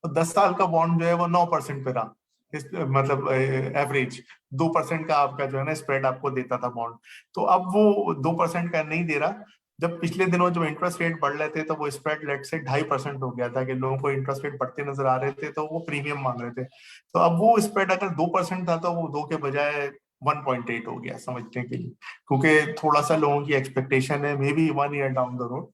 और 10 साल का बॉन्ड जो है वो 9% पे रहा। मतलब एवरेज 2% का आपका जो है ना स्प्रेड आपको देता था बॉन्ड। तो अब वो 2% का नहीं दे रहा। जब पिछले दिनों जो इंटरेस्ट रेट बढ़ रहे थे, तो वो स्प्रेड लेट से 2.5% हो गया था कि लोगों को इंटरेस्ट रेट बढ़ते नजर आ रहे थे, तो वो प्रीमियम मांग रहे थे। तो अब वो स्प्रेड अगर 2% था, तो वो 2 के बजाय 1.8 हो गया समझने के लिए। क्योंकि थोड़ा सा लोगों की एक्सपेक्टेशन है, may be 1 year down the road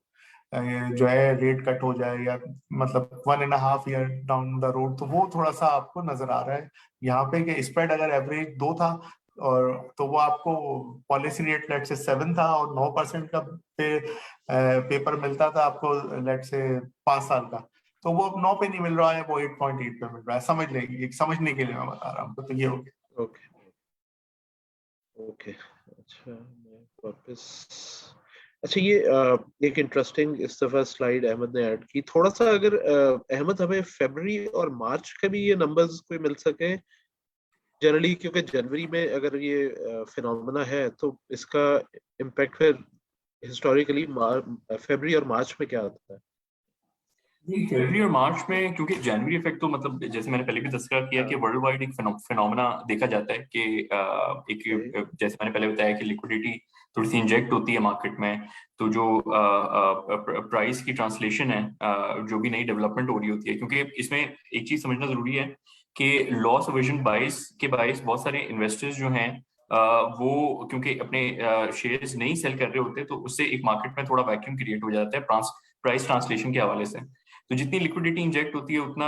जो है रेट कट हो जाए, या मतलब 1.5 ईयर डाउन द रोड, तो वो थोड़ा सा आपको नजर आ रहा है यहाँ पे कि स्प्रेड अगर एवरेज 2 था, और तो वो आपको पॉलिसी रेट लेट से 7 था, और 9% का पेपर मिलता था आपको लेट से 5 साल का। तो वो अब 9 पे नहीं मिल रहा है, वो 8.8 पे मिल रहा है। समझ लेगी, एक समझने के लिए मैं बता रहा हूँ। तो ये हो गया। ओके ओके, अच्छा मैं वापस, अच्छा ये एक इंटरेस्टिंग इस दफा स्लाइड अहमद ने ऐड की थोड़ा सा, अगर अहमद हमें फरवरी और मार्च का भी ये नंबर्स कोई मिल सके जनरली, क्योंकि जनवरी में अगर ये फिनोमेना है तो इसका इम्पैक्ट फिर हिस्टोरिकली फरवरी और मार्च में क्या आता है? फरवरी और मार्च में, क्योंकि जनवरी इफेक्ट तो मतलब जैसे मैंने पहले भी तस्करा किया कि वर्ल्ड वाइड एक फिनोमेना देखा जाता है कि एक, जैसे मैंने पहले बताया कि लिक्विडिटी थोड़ी सी इंजेक्ट होती है मार्केट में, तो जो प्राइस की ट्रांसलेशन है, जो भी नई डेवलपमेंट हो रही होती है, क्योंकि इसमें एक चीज समझना जरूरी है कि लॉस अवर्जन बाइस के बाइस बहुत सारे इन्वेस्टर्स जो हैं वो क्योंकि अपने शेयर्स नहीं सेल कर रहे होते, तो उससे एक मार्केट में थोड़ा वैक्यूम क्रिएट हो जाता है प्राइस ट्रांसलेशन के हवाले से। तो जितनी लिक्विडिटी इंजेक्ट होती है उतना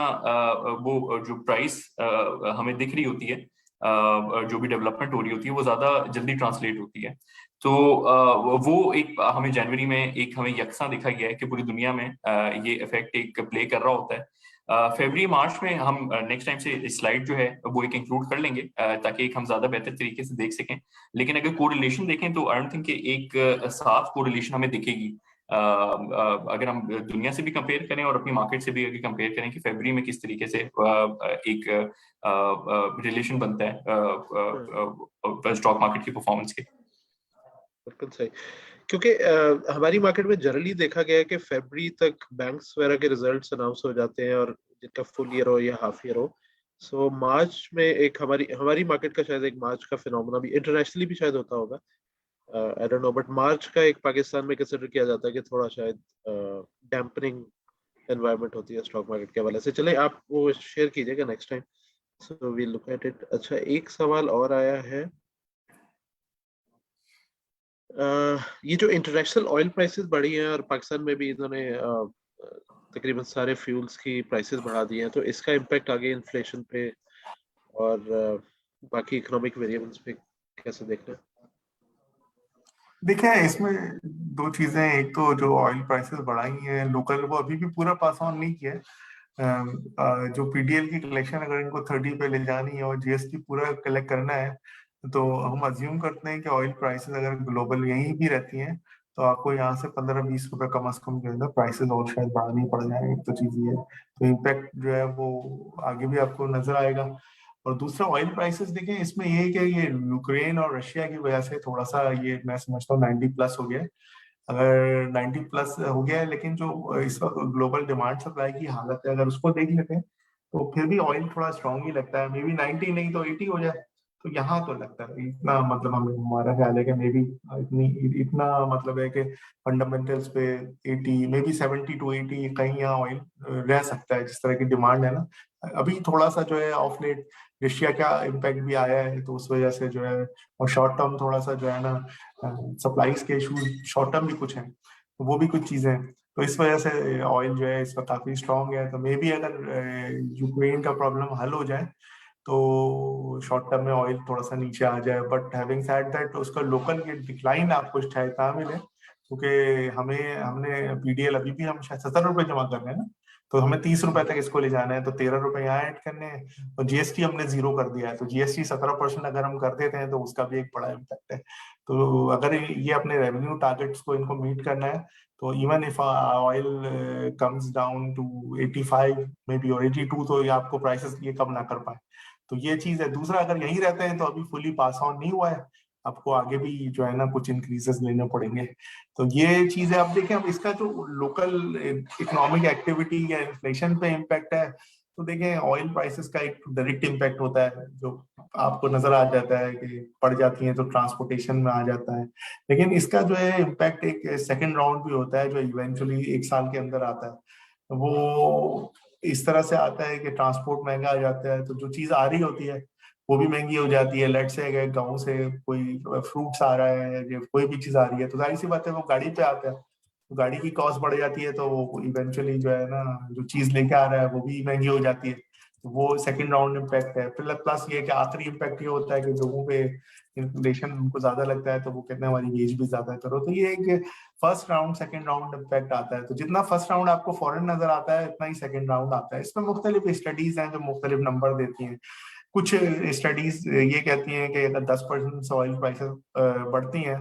वो जो प्राइस हमें दिख रही होती है, जो भी डेवलपमेंट हो रही होती है, वो ज्यादा जल्दी ट्रांसलेट होती है। तो वो एक हमें जनवरी में एक हमें यकसा दिखा गया है कि पूरी दुनिया में ये इफेक्ट एक प्ले कर रहा होता है। फरवरी मार्च में हम नेक्स्ट टाइम से स्लाइड जो है वो एक इंक्लूड कर लेंगे, ताकि एक हम ज्यादा बेहतर तरीके से देख सकें। लेकिन अगर कोरिलेशन देखें तो आई डोंट थिंक एक साफ कोरिलेशन हमें दिखेगी। अगर हम दुनिया से भी कंपेयर करें और अपनी मार्केट से भी अगर कंपेयर करें कि फरवरी में किस तरीके से एक रिलेशन बनता है स्टॉक मार्केट की परफॉर्मेंस के। बिल्कुल सही, क्योंकि हमारी मार्केट में जनरली देखा गया है कि फरवरी तक बैंक्स वगैरह के रिजल्ट्स अनाउंस हो जाते हैं, और जिनका फुल ईयर हो या हाफ ईयर हो। सो मार्च में एक हमारी हमारी मार्केट का शायद एक मार्च का फिनोमेना भी इंटरनेशनली भी शायद होता होगा, आई डोंट नो, बट मार्च का एक पाकिस्तान में कंसिडर किया जाता है कि थोड़ा शायद डैम्पनिंग एनवायरनमेंट होती है स्टॉक मार्केट के हवाले से। चले आप वो शेयर कीजिएगा next time, so we look at it. अच्छा एक सवाल और आया है, ये जो इंटरनेशनल ऑयल प्राइसेस बढ़ी हैं और पाकिस्तान में भी इन्होंने तकरीबन सारे फ्यूल्स की प्राइसेस बढ़ा दी हैं, तो इसका इम्पैक्ट आगे इन्फ्लेशन पे और बाकी इकोनॉमिक वेरिएबल्स पे कैसे देख रहे हैं? देखिए इसमें दो चीजें, एक तो जो ऑयल प्राइसेस बढ़ाई हैं लोकल, वो अभी भी पूरा पास ऑन नहीं किया है। जो पीडीएल की कलेक्शन अगर इनको 30 पे ले जानी है और जीएसटी पूरा कलेक्ट करना है, तो हम अज्यूम करते हैं कि ऑयल प्राइसेस अगर ग्लोबल यहीं भी रहती हैं, तो आपको यहाँ से 15-20 रुपए कम से कम के अंदर प्राइसेस और शायद बढ़ानी पड़ जाए। एक तो चीज ये है, तो इम्पैक्ट जो है वो आगे भी आपको नजर आएगा। और दूसरा ऑयल प्राइसेस देखें, इसमें ये है कि ये यूक्रेन और रशिया की वजह से थोड़ा सा ये मैं समझता हूँ 90 प्लस हो गया है। अगर 90 प्लस हो गया है, लेकिन जो इस वक्त ग्लोबल डिमांड सप्लाई की हालत है अगर उसको देख लेते हैं तो फिर भी ऑयल थोड़ा स्ट्रांग ही लगता है। मे बी 90 नहीं तो 80 हो जाए तो यहाँ तो लगता है इतना, मतलब हमारा ख्याल है कि मे बी इतना मतलब है कि फंडामेंटल्स पे 80 मे बी 70 टू 80 कहीं यहाँ ऑयल रह सकता है, जिस तरह की डिमांड है ना। अभी थोड़ा सा जो है ऑफ लेट रशिया का इम्पैक्ट भी आया है तो उस वजह से जो है, और शॉर्ट टर्म थोड़ा सा जो है ना सप्लाईज के इशू शॉर्ट टर्म भी कुछ हैं, तो वो भी कुछ चीजें हैं। तो इस वजह से ऑयल जो है इस वक्त काफी स्ट्रांग है। तो मे बी अगर यूक्रेन का प्रॉब्लम हल हो जाए तो शॉर्ट टर्म में ऑयल थोड़ा सा नीचे आ जाए। बट हैविंग सेड दैट उसका लोकल ये डिक्लाइन आपको शायद ना मिले, क्योंकि हमने पीडीएल अभी भी हम शायद 70 रुपए जमा कर रहे हैं ना, तो हमें 30 रुपए तक इसको ले जाना है, तो 13 रुपए यहाँ ऐड करने हैं और जीएसटी हमने 0 कर दिया है। तो जीएसटी 17% अगर हम कर देते हैं तो उसका भी एक बड़ा इम्पैक्ट है। तो अगर ये अपने रेवेन्यू टारगेट्स को इनको मीट करना है तो even if oil comes down to 85 may be और 82, तो ये आपको प्राइसेस ये कम ना कर पाए। तो ये चीज है। दूसरा, अगर यहीं रहते हैं तो अभी फुली पास ऑन नहीं हुआ है, आपको आगे भी जो है ना कुछ इंक्रीजेस लेने पड़ेंगे। तो ये चीज है। अब देखें, अब इसका जो लोकल इकोनॉमिक एक्टिविटी या इन्फ्लेशन पे इम्पैक्ट है, तो देखें ऑयल प्राइसेस का एक डायरेक्ट इम्पैक्ट होता है जो आपको नजर आ जाता है कि पड़ जाती है तो ट्रांसपोर्टेशन में आ जाता है। लेकिन इसका जो है इम्पैक्ट एक सेकेंड राउंड भी होता है जो इवेंचुअली 1 साल के अंदर आता है। वो इस तरह से आता है कि ट्रांसपोर्ट महंगा आ जाता है, तो जो चीज आ रही होती है वो भी महंगी हो जाती है। लेट से अगर गाँव से कोई फ्रूट्स आ रहा है या कोई भी चीज आ रही है तो जाहिर सी बात है वो गाड़ी पे आता है, तो गाड़ी की कॉस्ट बढ़ जाती है, तो वो इवेंचुअली जो है ना जो चीज लेके आ रहा है वो भी महंगी हो जाती है। तो वो सेकंड राउंड इम्पैक्ट है। फिर प्लस ये कि आखिरी इम्पैक्ट ये होता है कि लोगों पे इन्फ्लेशन उनको ज्यादा लगता है तो वो कहते हैं हमारी वेज भी ज्यादा करो। तो ये एक first round second round impact आता है। तो जितना फर्स्ट राउंड आपको फॉरेन नजर आता है उतना ही सेकंड राउंड आता है। इसमें मुख्तलिफ स्टडीज हैं जो मुख्तलिफ नंबर देती हैं। कुछ स्टडीज ये कहती हैं कि अगर 10% से ऑयल प्राइसेस बढ़ती हैं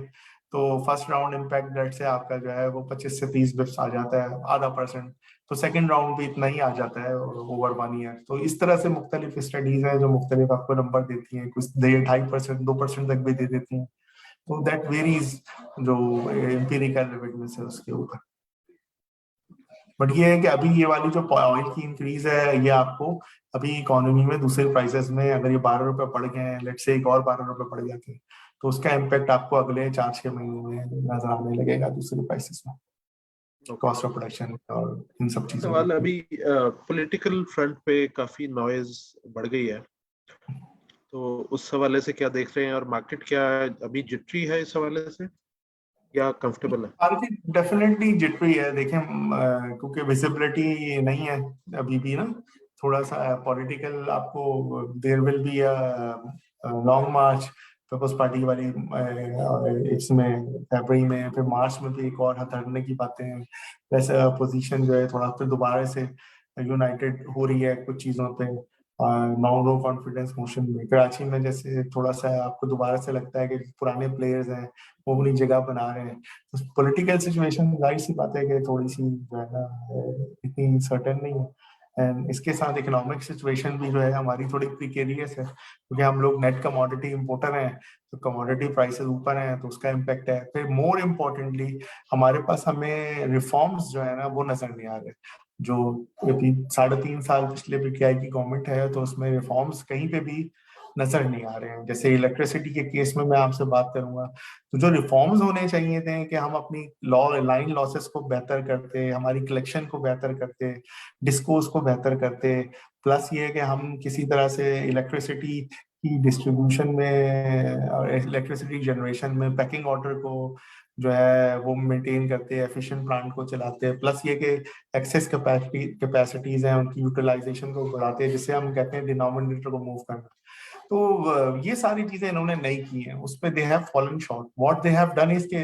तो फर्स्ट राउंड इम्पैक्ट डेट से आपका जो है वो 25 से 30 बिप्स आ जाता है, आधा परसेंट। तो सेकंड राउंड भी इतना ही आ जाता है ओवर 1 ईयर। तो इस तरह से मुख्तलिफ स्टडीज हैं जो मुख्तलिफ आपको नंबर देती हैं, कुछ 2.5% 2% तक भी दे देती हैं। तो दैट वेरीज जो एम्पिरिकल एविडेंस है उसके ऊपर। बट ये है कि अभी ये वाली जो ऑयल की इंक्रीज है ये आपको अभी इकोनॉमी में दूसरे प्राइसेस में अगर ये 12 रुपए पड़ गए हैं, लेट से एक और 12 रुपए पड़ जाते हैं, तो उसका इम्पैक्ट आपको अगले 4-6 महीने में नजर आने लगेगा दूसरे प्राइसेस में, कॉस्ट ऑफ प्रोडक्शन और इन सब चीजों सवाल में। अभी पॉलिटिकल फ्रंट पे काफी नॉइज बढ़ गई है, तो उस हवाले से क्या देख रहे हैं, और मार्केट क्या अभी जिटरी है इस हवाले से या कंफर्टेबल है? मार्केट डेफिनेटली जिटरी है। देखें क्योंकि विजिबिलिटी नहीं है अभी भी ना, थोड़ा सा पॉलिटिकल आपको there will be Long March Peoples Party वाली इसमें फरवरी में, फिर मार्च में भी एक और हथरने की बातें हैं। वैसे अपोजिशन जो है थोड़ा फिर दोबारा से यूनाइटेड हो रही है कुछ चीजों पे। नो कॉन्फिडेंस मोशन में कराची में जैसे थोड़ा सा आपको दोबारा से लगता है कि पुराने प्लेयर्स हैं वो अपनी जगह बना रहे हैं। तो पॉलिटिकल सिचुएशन जाहिर सी बात है कि थोड़ी सी जो है ना इतनी सर्टेन नहीं है। एंड इसके साथ इकोनॉमिक सिचुएशन भी जो है हमारी थोड़ी प्रिकेरियस है, क्योंकि हम लोग नेट कमोडिटी इंपोर्टर हैं, तो कमोडिटी प्राइसेस ऊपर हैं तो उसका इम्पैक्ट है। फिर मोर इम्पोर्टेंटली हमारे पास हमें रिफॉर्म्स जो है ना वो नजर नहीं आ रहे। जो अभी 3.5 साल पिछले पीटीआई की गवर्नमेंट है तो उसमें रिफॉर्म्स कहीं पे भी नजर नहीं आ रहे हैं। जैसे इलेक्ट्रिसिटी के केस में मैं आपसे बात करूंगा, तो जो रिफॉर्म्स होने चाहिए थे कि हम अपनी लाइन लॉसेस को बेहतर करते, हमारी कलेक्शन को बेहतर करते, डिस्कोस को बेहतर करते, प्लस ये कि हम किसी तरह से इलेक्ट्रिसिटी की डिस्ट्रीब्यूशन में और इलेक्ट्रिसिटी जनरेशन में पैकिंग ऑर्डर को जो है वो मेंटेन करते हैं, एफिशिएंट प्लांट को चलाते हैं, प्लस ये कि एक्सेस कैपेसिटीज हैं उनकी यूटिलाइजेशन को बढ़ाते हैं, जिससे हम कहते हैं डिनोमिनेटर को मूव करना। तो ये सारी चीजें इन्होंने नहीं की हैं, उस पे they have fallen short. What they have done is के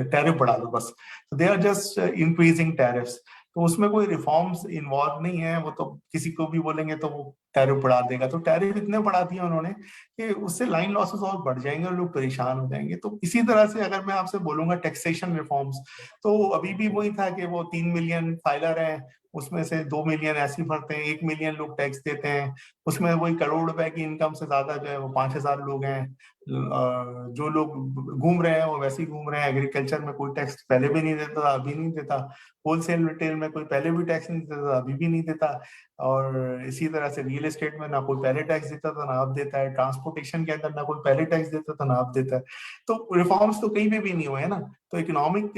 टैरिफ बढ़ा दो बस, तो they are just increasing tariffs. तो उसमें कोई रिफॉर्म्स इन्वॉल्व नहीं है। वो तो किसी को भी बोलेंगे तो वो टैरिफ बढ़ा देगा, तो टैरिफ इतने बढ़ा दिए उन्होंने कि उससे लाइन लॉसेस और बढ़ जाएंगे और लोग परेशान हो जाएंगे। तो इसी तरह से अगर मैं आपसे बोलूंगा टैक्सेशन रिफॉर्म्स, तो अभी भी वही था कि वो 3 मिलियन फाइलर हैं उसमें से 2 मिलियन ऐसे भरते हैं, 1 मिलियन लोग टैक्स देते हैं, उसमें वही करोड़ रुपए की इनकम से ज्यादा जो है वो 5,000 लोग हैं। जो लोग घूम रहे हैं वो वैसे ही घूम रहे हैं। एग्रीकल्चर में कोई टैक्स पहले भी नहीं देता था, अभी नहीं देता। होलसेल रिटेल में कोई पहले भी टैक्स नहीं देता था, अभी भी नहीं देता। और इसी तरह से रियल एस्टेट में ना कोई पहले टैक्स देता था ना अब देता है। ट्रांसपोर्टेशन के अंदर ना कोई पहले टैक्स देता था ना अब देता है। तो रिफॉर्म्स तो कहीं पे भी नहीं हुए हैं ना। तो इकोनॉमिक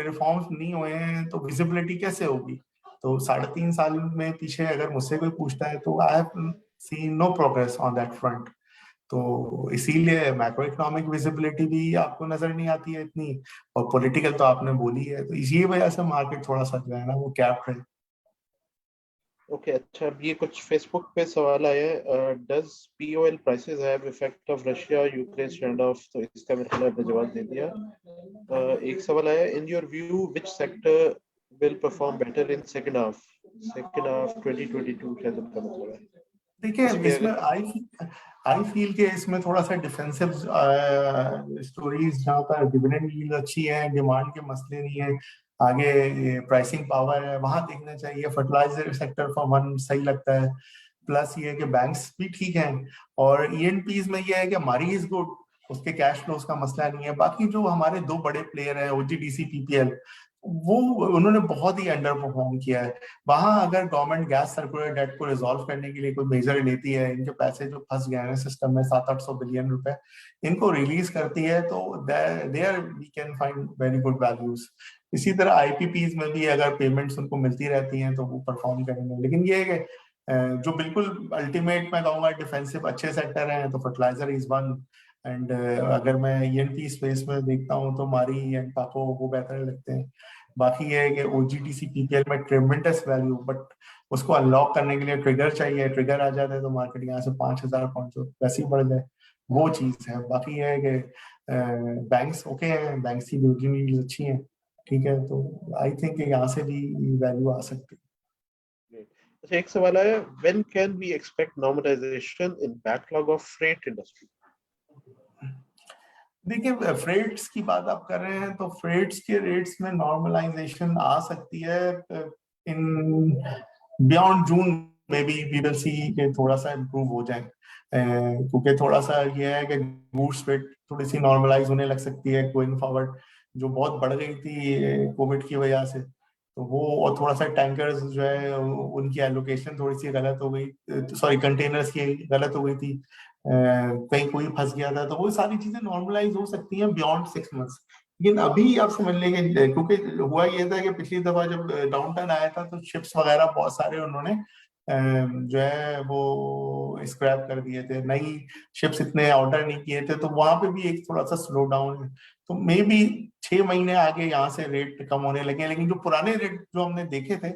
रिफॉर्म्स नहीं हुए हैं तो विजिबिलिटी कैसे होगी? तो 3.5 साल में पीछे अगर मुझसे कोई पूछता है तो I have seen no progress on that front. तो इसीलिए मैक्रो इकोनॉमिक विजिबिलिटी भी आपको नजर नहीं आती है इतनी, और पॉलिटिकल तो आपने बोली है। तो इसी वजह से मार्केट थोड़ा सा जो है ना वो कैप्ड है। ओके, अच्छा, अब ये कुछ फेसबुक पे सवाल आया है, does POL prices have effect of Russia Ukraine stand of? तो इसका मेरे ख्याल आपने जवाब दे दिया। एक सवाल आया, in your view which sector will perform better in second half 2022, शायद उनका मतलब है। देखिए, इस पे इसमें अगर आई फील के इसमें थोड़ा सा डिफेंसिव स्टोरीज, जहाँ पर डिविडेंड यील्ड अच्छी है, डिमांड के मसले नहीं है, आगे प्राइसिंग पावर है, वहां देखना चाहिए। फर्टिलाइजर सेक्टर फॉर वन सही लगता है। प्लस ये है कि बैंक्स भी ठीक हैं, और ईएनपीज में ये है कि हमारी इज गुड, उसके कैश फ्लोज का मसला नहीं है। बाकी जो हमारे दो बड़े प्लेयर हैं ओजीडीसी पीपीएल, वो उन्होंने बहुत ही अंडर परफॉर्म किया है। वहां अगर गवर्नमेंट गैस सर्कुलर डेट को रिजॉल्व करने के लिए कोई मेजर लेती है, इनके पैसे जो फंस गए हैं सिस्टम में 700-800 बिलियन रुपए, इनको रिलीज करती है, तो there we can find very good values. इसी तरह आईपीपीज में भी अगर पेमेंट्स उनको मिलती रहती हैं तो वो परफॉर्म करेंगे। लेकिन ये है कि जो बिल्कुल अल्टीमेट मैं कहूँगा डिफेंसिव अच्छे सेक्टर हैं तो फर्टिलाइजर इज वन। एंड अगर मैं ईएनटी स्पेस में देखता हूँ तो मारी एंड पापो वो बेहतर लगते हैं। बाकी ये है कि ओजीटीसी पीपीएल में ट्रेमेंडस वैल्यू, बट उसको अनलॉक करने के लिए ट्रिगर चाहिए। ट्रिगर आ जाता है तो मार्केट यहाँ से 5,000 पहुंचो वैसे ही बढ़ जाए, वो चीज है। बाकी ये है कि बैंक्स ओके हैं, बैंक्स की डिविडेंड अच्छी है, ठीक है। तो आई थिंक यहाँ से भी वैल्यू आ सकती है। अच्छा, एक सवाल आया, when can we expect normalisation in backlog of freight industry? देखिए, फ्रेट्स की बात आप कर रहे हैं तो फ्रेट्स के रेट्स में नॉर्मलाइजेशन आ सकती है in beyond June. May be we will see कि थोड़ा सा इम्प्रूव हो जाए, क्योंकि थोड़ा सा ये है कि गूड्स रेट थोड़ी सी नॉर्मलाइज होने लग सकती है गोइंग फॉरवर्ड, जो बहुत बढ़ गई थी कोविड की वजह से। तो वो, और थोड़ा सा टैंकर्स जो है उनकी एलोकेशन थोड़ी सी गलत हो गई, सॉरी कंटेनर्स की गलत हो गई थी, कहीं कोई फंस गया था। तो वो सारी चीजें नॉर्मलाइज हो सकती हैं बियॉन्ड 6 मंथ्स। लेकिन अभी आप समझ लेंगे, क्योंकि हुआ ये था कि पिछली दफा जब डाउन टाउन आया था तो शिप्स वगैरह बहुत सारे उन्होंने जो है वो स्क्रैप कर दिए थे, नई शिप्स इतने ऑर्डर नहीं किए थे, तो वहां पे भी एक थोड़ा सा स्लो डाउन है। तो मे बी 6 महीने आगे यहाँ से रेट कम होने लगे, लेकिन जो पुराने रेट जो हमने देखे थे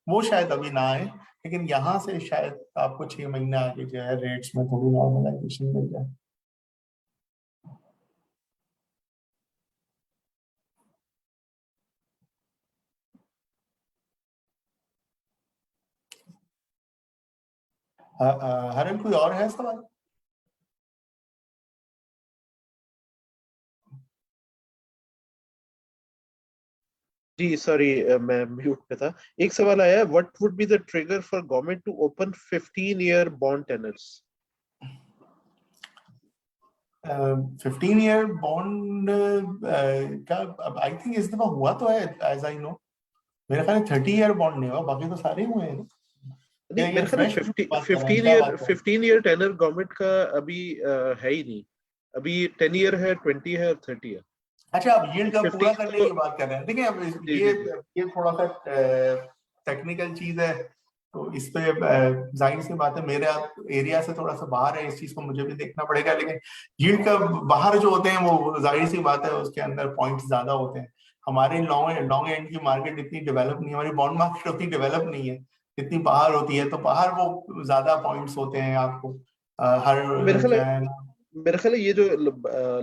वो शायद अभी ना आए। लेकिन यहाँ से शायद आपको 6 महीने आगे जो है रेट्स में थोड़ी नॉर्मलाइजेशन मिल जाए। हरन कोई और है सवाल? जी सॉरी, मैं म्यूट पे था। एक सवाल आया, what would be the trigger for government to open 15 year bond tenors? 15 year bond का आई थिंक इस दफा हुआ तो है, एज आई नो। मेरे ख्याल 30 ईयर बॉन्ड नहीं हुआ, बाकी तो सारे हुए हैं। नहीं, ये मेरे ख्याल फ्रेश बात कर रहे हैं, फिफ्टीन क्या ईयर बात कर रहे हैं? 15 ईयर टेनर गवर्नमेंट का अभी है ही नहीं। अभी 10 ईयर है, 20 है और 30 है। अच्छा, आप यील्ड का पूरा 15 करने तो की बात कर रहे हैं। देखिए, अब जी ये जी जी। ये थोड़ा सा टेक्निकल चीज है, तो इस पे जाहिर सी बात है मेरे एरिया से थोड़ा सा बाहर है, इस चीज को मुझे भी देखना पड़ेगा। लेकिन यील्ड का बाहर जो होते हैं वो जाहिर सी बात है उसके अंदर पॉइंट्स ज्यादा होते हैं। हमारे लॉन्ग एंड की मार्केट इतनी डेवलप नहीं है, हमारी बॉन्ड मार्केट उतनी डेवलप नहीं है जितनी बाहर होती है। तो बाहर वो ज्यादा पॉइंट्स होते हैं आपको हर मेरे ख्याल जो है है। मेरे ख्याल है ये जो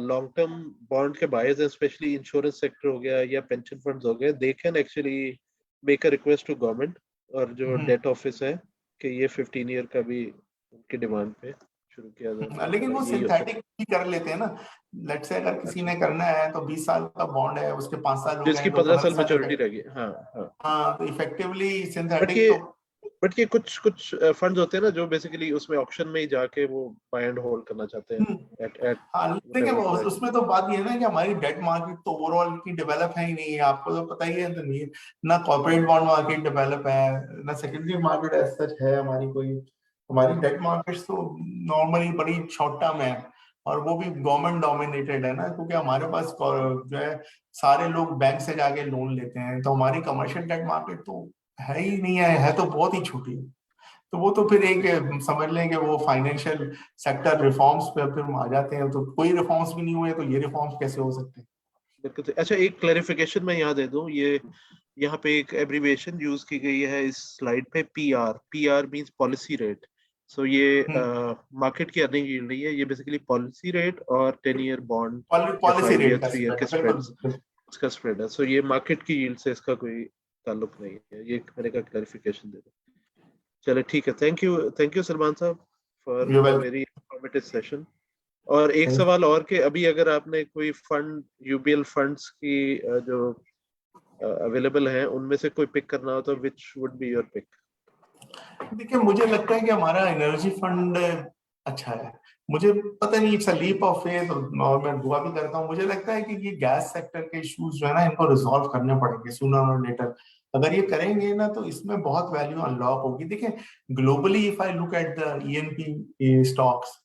लॉन्ग टर्म बॉन्ड के बायर्स हैं, स्पेशली इंश्योरेंस सेक्टर हो गया या पेंशन फंड्स हो गए, they can actually make a request to government और जो डेट ऑफिस है कि ये 15 ईयर का भी उनकी डिमांड पे शुरू किया जाए। लेकिन वो सिंथेटिक भी कर लेते हैं ना। लेट्स से अगर किसी ने करना है तो 20 साल का बॉन्ड है, उसके 5 साल हो गए जिसकी तो 15 15 साल साल मैच्योरिटी रहेगी। हाँ हाँ। हाँ, तो इफेक्टिवली बट सिंथेटिक ये तो बट ये कुछ कुछ फंड्स होते हैं ना जो बेसिकली उसमें ऑप्शन में ही जाके वो बाय एंड होल्ड करना चाहते हैं एट हाँ, देखिए व्हाटएवर प्राइस। उसमें तो बात ये है ना कि हमारी डेट मार्केट तो ओवरऑल की डेवलप है ही नहीं है, आपको तो पता ही है। तो नहीं, ना कॉर्पोरेट बॉन्ड मार्केट डेवलप है, ना सेकेंडरी मार्केट एज सच है हमारी कोई। हमारी डेट मार्केट्स तो नॉर्मली बड़ी शॉर्ट टर्म है, और वो भी गवर्नमेंट डोमिनेटेड है ना, क्योंकि हमारे पास जो है सारे लोग बैंक से जाके लोन लेते हैं, तो हमारी कमर्शियल डेट मार्केट तो है ही नहीं है तो बहुत ही छोटी है। तो वो तो फिर एक समझ लें कि वो फाइनेंशियल सेक्टर रिफॉर्म्स पे फिर हम आ जाते हैं, तो कोई रिफॉर्म्स भी नहीं हुए तो ये रिफॉर्म्स कैसे हो सकते हैं। बिल्कुल सही। अच्छा, एक क्लैरिफिकेशन मैं यहाँ दे दूं, ये यहाँ पे एक एब्रिविएशन यूज की गई है इस स्लाइड पे, पीआर मींस पॉलिसी रेट। सो ये मार्केट की अर्निंग यील्ड नहीं है, ये बेसिकली पॉलिसी रेट और 10 ईयर बॉन्ड या पॉलिसी 5 ईयर रेट का 3 ईयर स्प्रेड के है, बिल्कुल स्प्रेड्स, बिल्कुल। उसका स्प्रेड है। सो ये मार्केट की यील्ड से इसका कोई ताल्लुक नहीं है, ये मैंने कहा क्लैरिफिकेशन दे दो। चलो ठीक है, थैंक यू सलमान साहब for you a well very informative session. और एक सवाल और के अभी अगर आपने कोई फंड यूबीएल फंड्स की जो अवेलेबल हैं उनमें से कोई पिक करना हो तो which would be your pick? देखिए, मुझे लगता है कि हमारा एनर्जी फंड अच्छा है। मुझे पता नहीं, it's a leap of faith, और मैं दुआ भी करता हूँ। मुझे लगता है कि ये गैस सेक्टर के इश्यूज जो है ना, इनको रिजॉल्व करने पड़ेंगे सूनर और लेटर। अगर ये करेंगे ना तो इसमें बहुत वैल्यू अनलॉक होगी। देखिए, globally if I look at the ENP stocks,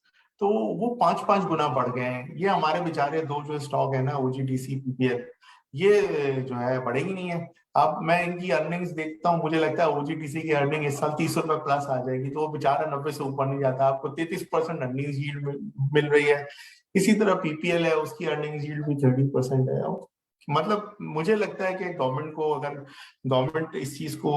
तो वो 5-5 गुना बढ़ गए हैं। ये हमारे बेचारे दो जो स्टॉक है ना, ओजीडीसी पीपीएल, ये जो है बढ़ेगी नहीं है। अब मैं इनकी अर्निंग्स देखता हूँ, मुझे लगता है ओजीडीसी की अर्निंग इस साल 30 रुपए प्लस आ जाएगी, तो वो बेचारा 90 से ऊपर नहीं जाता। आपको 33% अर्निंग यील्ड मिल रही है। इसी तरह पीपीएल है, उसकी अर्निंग यील्ड भी 30% है। मतलब मुझे लगता है कि गवर्नमेंट को, अगर गवर्नमेंट इस चीज को,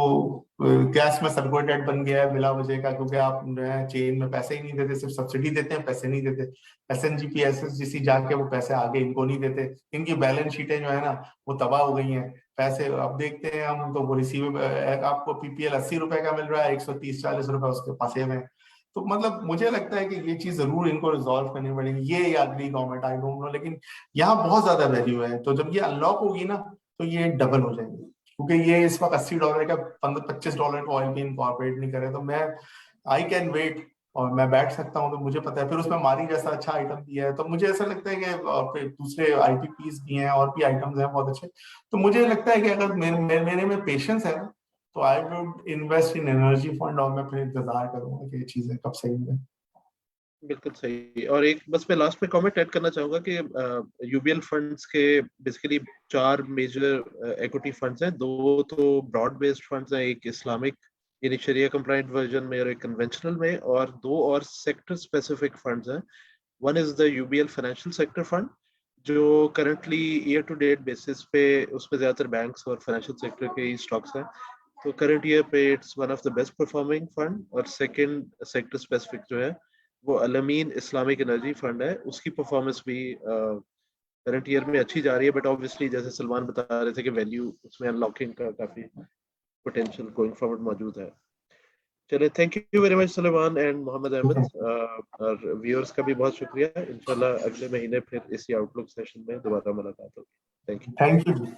कैश में सर्कुलेटेड बन गया है बिला वजह का, क्योंकि आप जो है चेन में पैसे ही नहीं देते, सिर्फ सब्सिडी देते हैं, पैसे नहीं देते। एसएनजीपी एसएसजीसी जाके वो पैसे आगे इनको नहीं देते। इनकी बैलेंस शीटें जो है ना, वो तबाह हो गई हैं। पैसे अब देखते हैं हम तो वो रिसीव, आपको पीपीएल 80 रुपए का मिल रहा है, 130-140 रुपए उसके फंसे हुए हैं। तो मतलब मुझे लगता है कि ये चीज जरूर इनको रिजॉल्व करनी पड़ेगी, ये या अगली गवर्नमेंट, आई डोंट नो। लेकिन यहाँ बहुत ज्यादा वैल्यू है, तो जब ये अनलॉक होगी ना तो ये डबल हो जाएंगे। क्योंकि ये इस वक्त $80 का, $25 का ऑयल भी इनकॉर्पोरेट नहीं करे, तो मैं आई कैन वेट, और मैं बैठ सकता हूँ। तो मुझे पता है फिर उसमें मारी जैसा अच्छा आइटम भी है, तो मुझे ऐसा लगता है कि फिर दूसरे आईपीपीस भी हैं और भी आइटम्स हैं बहुत अच्छे। तो मुझे लगता है कि अगर मेरे में पेशेंस है ना, तो I would invest in energy fund, और मैं फिर इंतजार करूंगा कि ये चीजें कब सही होंगी। बिल्कुल सही। और एक बस मैं लास्ट में कमेंट ऐड करना चाहूंगा कि यूबीएल फंड्स के बेसिकली 4 मेजर इक्विटी फंड्स हैं। 2 तो ब्रॉड बेस्ड फंड्स हैं, एक इस्लामिक यानी शरिया कंप्लाइंट वर्जन में और एक कन्वेंशनल में, और 2 और सेक्टर स्पेसिफिक फंड्स हैं। One is the UBL financial sector fund, जो currently year to date basis पे उसमें ज्यादातर बैंक्स और फाइनेंशियल सेक्टर के ही स्टॉक्स हैं। तो करंट ईयर पे it's one of the best performing fund. और सेकंड सेक्टर स्पेसिफिक जो है वो अलमीन इस्लामिक एनर्जी फंड है, उसकी परफॉर्मेंस भी करंट ईयर में अच्छी जा रही है। बट ऑब्वियसली जैसे सलमान बता रहे थे कि वैल्यू उसमें अनलॉकिंग का काफी पोटेंशियल गोइंग फॉरवर्ड मौजूद है। चलिए, thank you very much Salman and Mohammad Ahmad. और व्यूअर्स का भी बहुत शुक्रिया। इंशाल्लाह अगले महीने फिर इसी आउटलुक सेशन में दोबारा मुलाकात होगी। Thank you. Thank you ji.